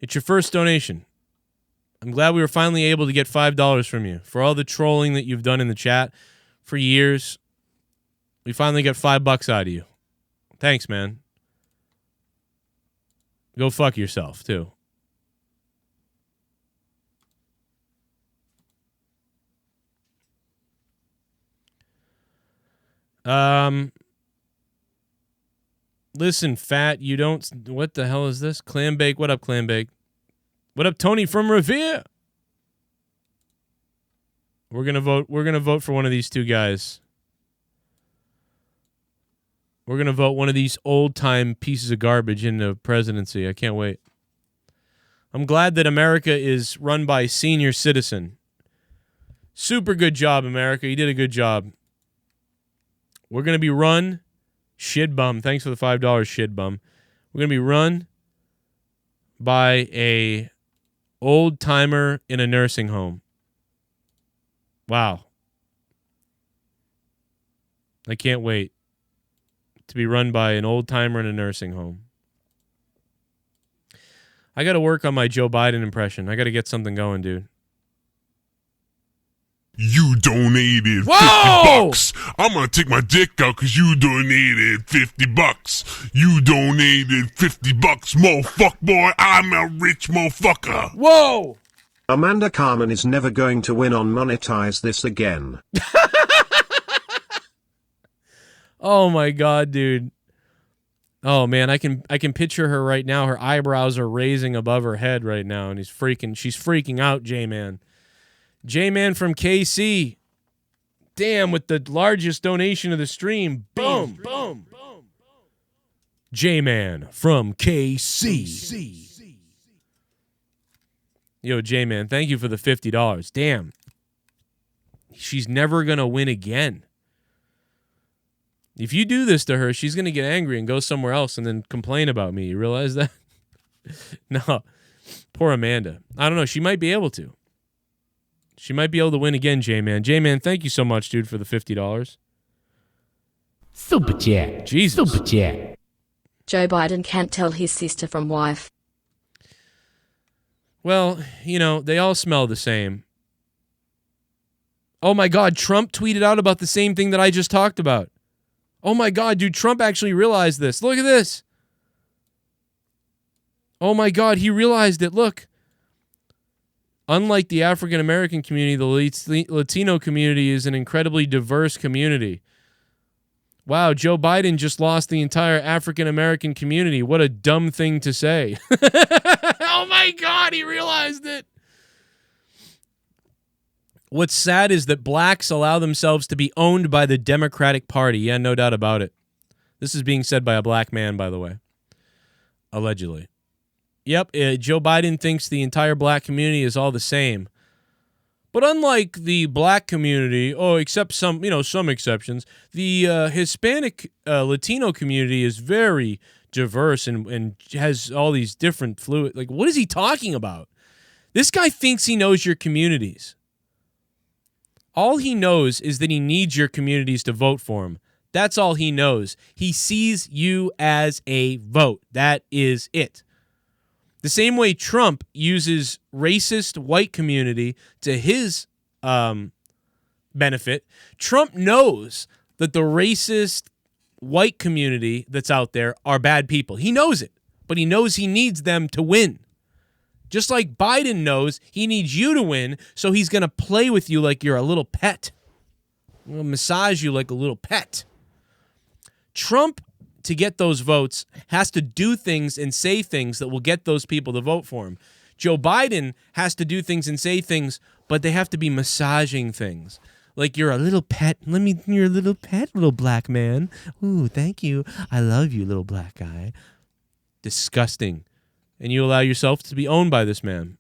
It's your first donation. I'm glad we were finally able to get $5 from you. For all the trolling that you've done in the chat for years, we finally got $5 out of you. Thanks, man. Go fuck yourself, too. Listen, fat, you don't... What the hell is this? Clambake, what up, Clambake? What up, Tony from Revere? We're gonna vote for one of these two guys. We're gonna vote one of these old-time pieces of garbage into presidency. I can't wait. I'm glad that America is run by a senior citizen. Super good job, America. You did a good job. We're going to be run, Shidbum. Thanks for the $5, Shidbum. We're going to be run by a old-timer in a nursing home. Wow. I can't wait to be run by an old-timer in a nursing home. I got to work on my Joe Biden impression. I got to get something going, dude. You donated Whoa! $50. I'm gonna take my dick out because you donated $50. You donated $50, motherfucker boy. I'm a rich motherfucker. Whoa! Amanda Carmen is never going to win on Monetize This again. Oh my god, dude. Oh man, I can picture her right now. Her eyebrows are raising above her head right now, and she's freaking out, Jman. Jman from KC. Damn, with the largest donation of the stream. Boom. Boom. Jman from KC. Yo, Jman, thank you for the $50. Damn. She's never going to win again. If you do this to her, she's going to get angry and go somewhere else and then complain about me. You realize that? No. Poor Amanda. I don't know. She might be able to. She might be able to win again, J-Man. J-Man, thank you so much, dude, for the $50. Super chat. Jesus. Super chat. Joe Biden can't tell his sister from wife. Well, you know, they all smell the same. Oh my God, Trump tweeted out about the same thing that I just talked about. Oh my God, dude, Trump actually realized this. Look at this. Oh my God, he realized it. Look. Unlike the African American community, the Latino community is an incredibly diverse community. Wow, Joe Biden just lost the entire African American community. What a dumb thing to say. Oh my God, he realized it. What's sad is that blacks allow themselves to be owned by the Democratic Party. Yeah, no doubt about it. This is being said by a black man, by the way. Allegedly. Yep, Joe Biden thinks the entire black community is all the same. But unlike the black community, except some exceptions, the Hispanic Latino community is very diverse and has all these different fluid. Like, what is he talking about? This guy thinks he knows your communities. All he knows is that he needs your communities to vote for him. That's all he knows. He sees you as a vote. That is it. The same way Trump uses racist white community to his benefit, Trump knows that the racist white community that's out there are bad people. He knows it, but he knows he needs them to win. Just like Biden knows he needs you to win, so he's going to play with you like you're a little pet. He'll massage you like a little pet. Trump, to get those votes, has to do things and say things that will get those people to vote for him. Joe Biden has to do things and say things, but they have to be massaging things. Like, you're a little pet. You're a little pet, little black man. Ooh, thank you. I love you, little black guy. Disgusting. And you allow yourself to be owned by this man.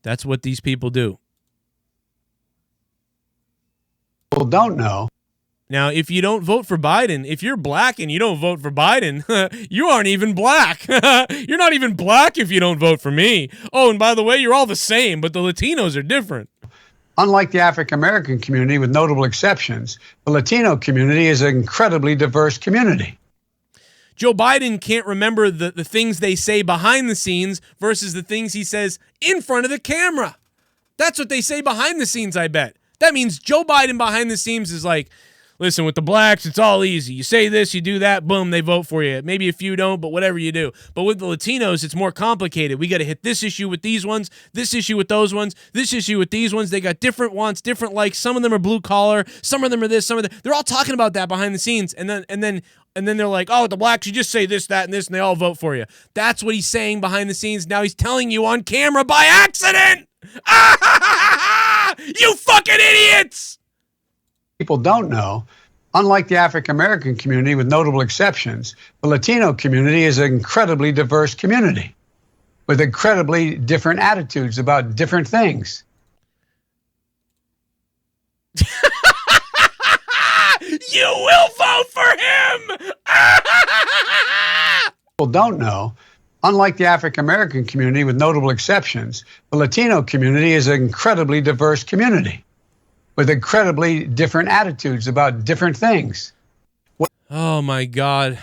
That's what these people do. People don't know, Now, if you don't vote for Biden, if you're black and you don't vote for Biden, you aren't even black. You're not even black if you don't vote for me. Oh, and by the way, you're all the same, but the Latinos are different. Unlike the African American community, with notable exceptions, the Latino community is an incredibly diverse community. Joe Biden can't remember the things they say behind the scenes versus the things he says in front of the camera. That's what they say behind the scenes, I bet. That means Joe Biden behind the scenes is like, listen, with the blacks, it's all easy. You say this, you do that, boom, they vote for you. Maybe a few don't, but whatever you do. But with the Latinos, it's more complicated. We got to hit this issue with these ones, this issue with those ones, this issue with these ones. They got different wants, different likes. Some of them are blue collar, some of them are this, some of them. They're all talking about that behind the scenes, and then they're like, oh, the blacks, you just say this, that, and this, and they all vote for you. That's what he's saying behind the scenes. Now he's telling you on camera by accident. You fucking idiots! People don't know, unlike the African American community, with notable exceptions, the Latino community is an incredibly diverse community with incredibly different attitudes about different things. You will vote for him! People don't know, unlike the African American community, with notable exceptions, the Latino community is an incredibly diverse community with incredibly different attitudes about different things. Oh my God.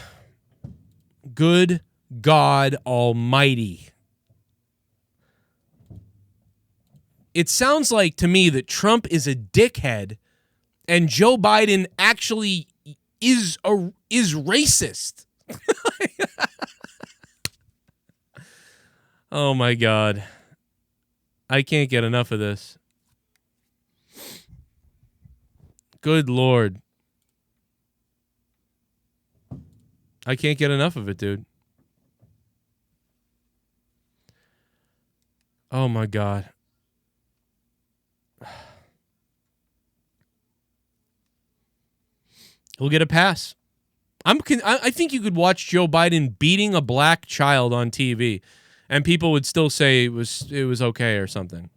Good God Almighty. It sounds like to me that Trump is a dickhead and Joe Biden actually is racist. Oh my God. I can't get enough of this. Good Lord. I can't get enough of it, dude. Oh my God. He'll get a pass. I think you could watch Joe Biden beating a black child on TV and people would still say it was okay or something.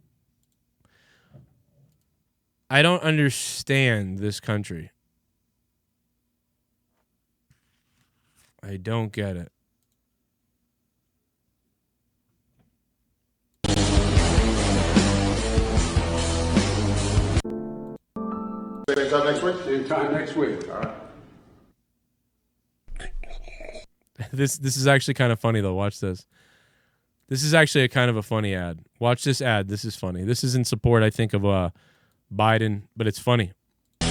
I don't understand this country. I don't get it. Same time next week? Same time next week. All right. This is actually kind of funny, though. Watch this. This is actually a kind of a funny ad. Watch this ad. This is funny. This is in support, I think, of Biden, but it's funny. So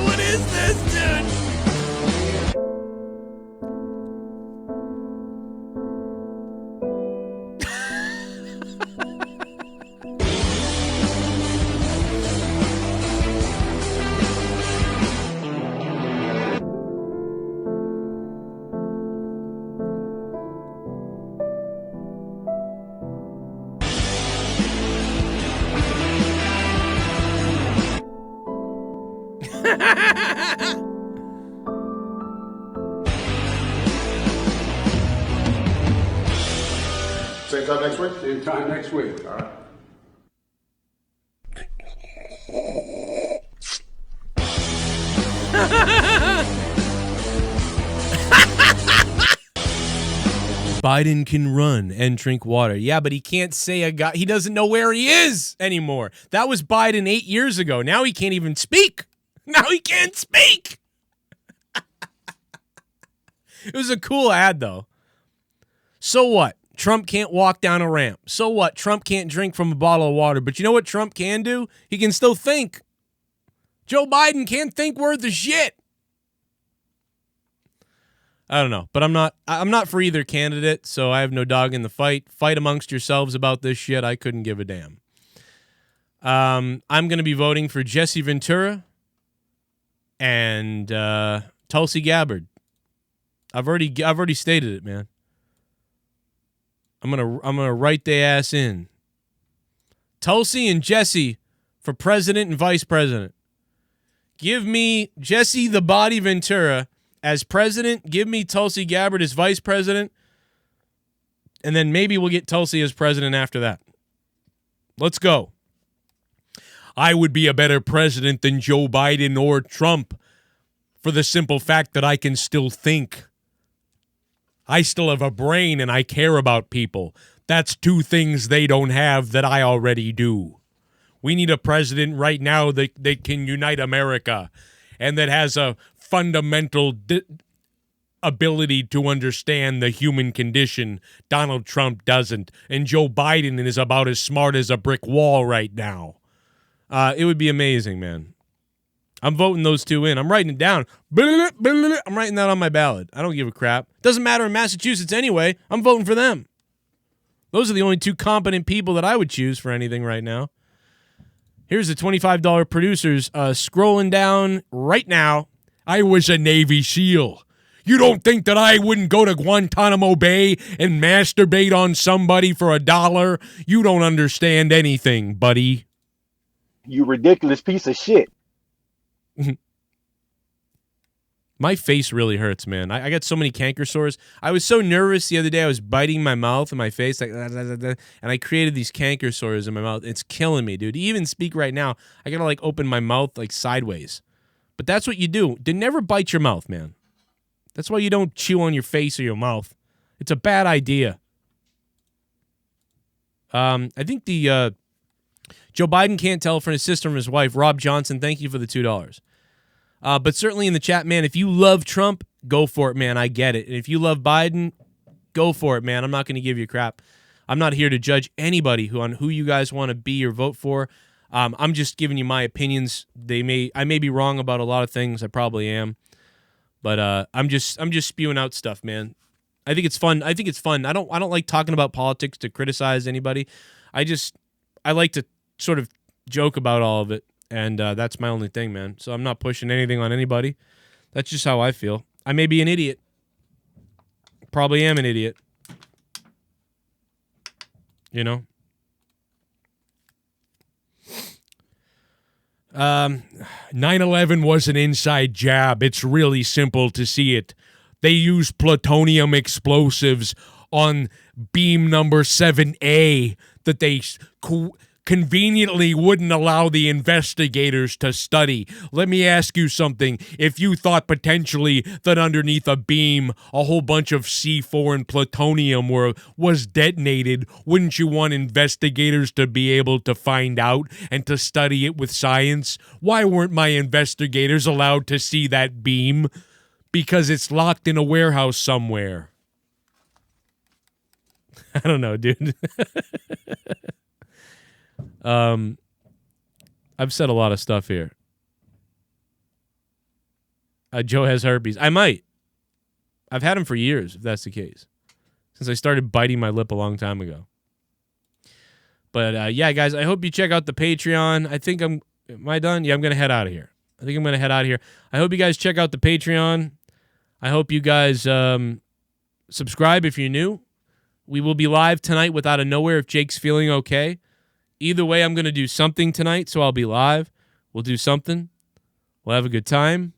what is this, dude? Same time next week? Same time next week. All right. Biden can run and drink water. Yeah, but he can't say a guy. He doesn't know where he is anymore. That was Biden 8 years ago. Now he can't even speak. Now he can't speak. It was a cool ad, though. So what? Trump can't walk down a ramp. So what? Trump can't drink from a bottle of water. But you know what Trump can do? He can still think. Joe Biden can't think worth of shit. I don't know, but I'm not for either candidate, so I have no dog in the fight. Fight amongst yourselves about this shit. I couldn't give a damn. I'm going to be voting for Jesse Ventura and Tulsi Gabbard. I've already stated it, man. I'm gonna write their ass in. Tulsi and Jesse for president and vice president. Give me Jesse the Body Ventura as president. Give me Tulsi Gabbard as vice president. And then maybe we'll get Tulsi as president after that. Let's go. I would be a better president than Joe Biden or Trump for the simple fact that I can still think. I still have a brain and I care about people. That's two things they don't have that I already do. We need a president right now that can unite America and that has a fundamental ability to understand the human condition. Donald Trump doesn't. And Joe Biden is about as smart as a brick wall right now. It would be amazing, man. I'm voting those two in. I'm writing it down. I'm writing that on my ballot. I don't give a crap. Doesn't matter in Massachusetts anyway. I'm voting for them. Those are the only two competent people that I would choose for anything right now. Here's the $25 producers scrolling down right now. I was a Navy SEAL. You don't think that I wouldn't go to Guantanamo Bay and masturbate on somebody for $1? You don't understand anything, buddy. You ridiculous piece of shit. My face really hurts, man. I got so many canker sores. I was so nervous the other day. I was biting my mouth and my face, like, and I created these canker sores in my mouth. It's killing me, dude. Even speak right now, I gotta like open my mouth like sideways. But that's what you do. Never bite your mouth, man. That's why you don't chew on your face or your mouth. It's a bad idea. I think the Joe Biden can't tell from his sister and his wife. Rob Johnson, thank you for the $2. But certainly in the chat, man, if you love Trump, go for it, man. I get it. And if you love Biden, go for it, man. I'm not going to give you crap. I'm not here to judge anybody on who you guys want to be or vote for. I'm just giving you my opinions. I may be wrong about a lot of things. I probably am. But I'm just spewing out stuff, man. I think it's fun. I don't like talking about politics to criticize anybody. I like to sort of joke about all of it. And that's my only thing, man. So I'm not pushing anything on anybody. That's just how I feel. I may be an idiot. Probably am an idiot. You know? 9/11 was an inside job. It's really simple to see it. They used plutonium explosives on beam number 7A that they conveniently wouldn't allow the investigators to study. Let me ask you something. If you thought potentially that underneath a beam a whole bunch of C4 and plutonium was detonated, wouldn't you want investigators to be able to find out and to study it with science? Why weren't my investigators allowed to see that beam? Because it's locked in a warehouse somewhere. I don't know, dude. I've said a lot of stuff here. Joe has herpes. I might. I've had him for years, if that's the case. Since I started biting my lip a long time ago. But, yeah, guys, I hope you check out the Patreon. Am I done? Yeah, I'm going to head out of here. I think I'm going to head out of here. I hope you guys check out the Patreon. I hope you guys subscribe if you're new. We will be live tonight with Out of Nowhere if Jake's feeling okay. Either way, I'm going to do something tonight, so I'll be live. We'll do something. We'll have a good time.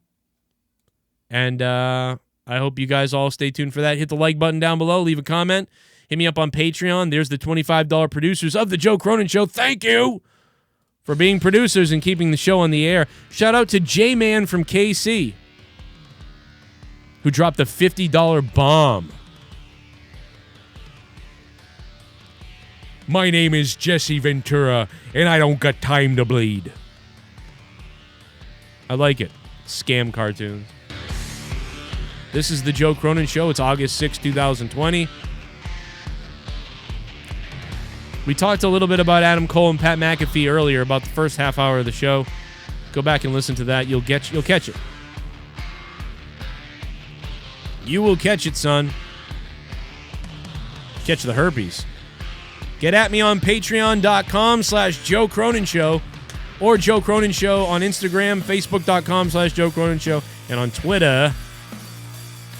And I hope you guys all stay tuned for that. Hit the like button down below. Leave a comment. Hit me up on Patreon. There's the $25 producers of The Joe Cronin Show. Thank you for being producers and keeping the show on the air. Shout out to Jman from KC, who dropped a $50 bomb. My name is Jesse Ventura, and I don't got time to bleed. I like it. Scam cartoons. This is The Joe Cronin Show. It's August 6, 2020. We talked a little bit about Adam Cole and Pat McAfee earlier, about the first half hour of the show. Go back and listen to that. You'll catch it. You will catch it, son. Catch the herpes. Get at me on patreon.com/Joe Cronin Show or Joe Cronin Show on Instagram, facebook.com/Joe Cronin Show, and on Twitter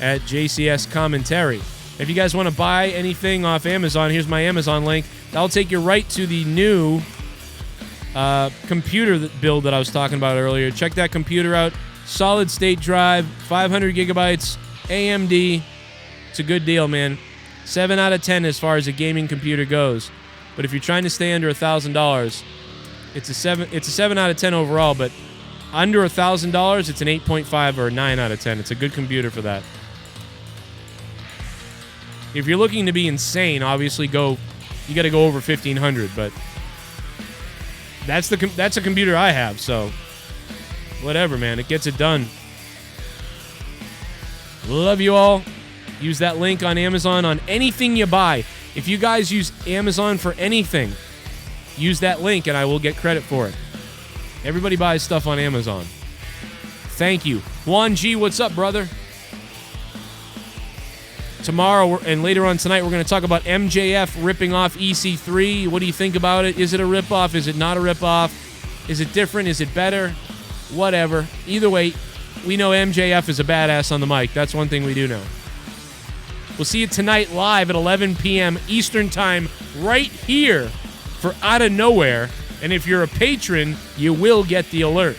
at JCS Commentary. If you guys want to buy anything off Amazon, here's my Amazon link. That'll take you right to the new computer build that I was talking about earlier. Check that computer out. Solid state drive, 500 gigabytes, AMD. It's a good deal, man. 7 out of 10 as far as a gaming computer goes. But if you're trying to stay under $1,000, It's a 7 out of 10 overall, but under $1,000, it's an 8.5 or a 9 out of 10. It's a good computer for that. If you're looking to be insane, obviously you got to go over $1,500, but that's a computer I have, so whatever, man. It gets it done. Love you all. Use that link on Amazon on anything you buy. If you guys use Amazon for anything, use that link and I will get credit for it. Everybody buys stuff on Amazon. Thank you. Juan G, what's up, brother? Tomorrow and later on tonight, we're going to talk about MJF ripping off EC3. What do you think about it? Is it a ripoff? Is it not a ripoff? Is it different? Is it better? Whatever. Either way, we know MJF is a badass on the mic. That's one thing we do know. We'll see you tonight live at 11 p.m. Eastern Time right here for Out of Nowhere. And if you're a patron, you will get the alert.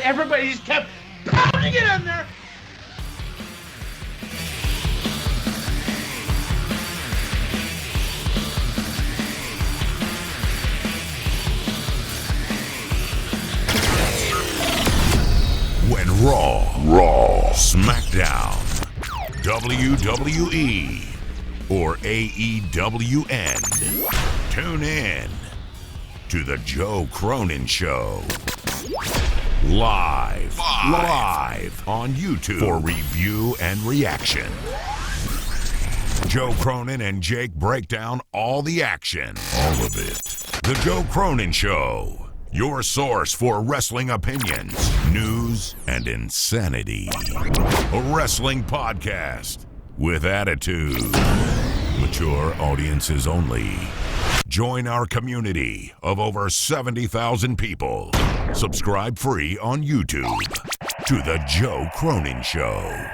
Everybody just kept pounding it in there. When Raw, SmackDown, WWE, or AEW end, tune in to the Joe Cronin Show. Live on YouTube for review and reaction. Joe Cronin and Jake break down all the action. All of it. The Joe Cronin Show. Your source for wrestling opinions, news, and insanity. A wrestling podcast with attitude. Mature audiences only. Join our community of over 70,000 people. Subscribe free on YouTube to The Joe Cronin Show.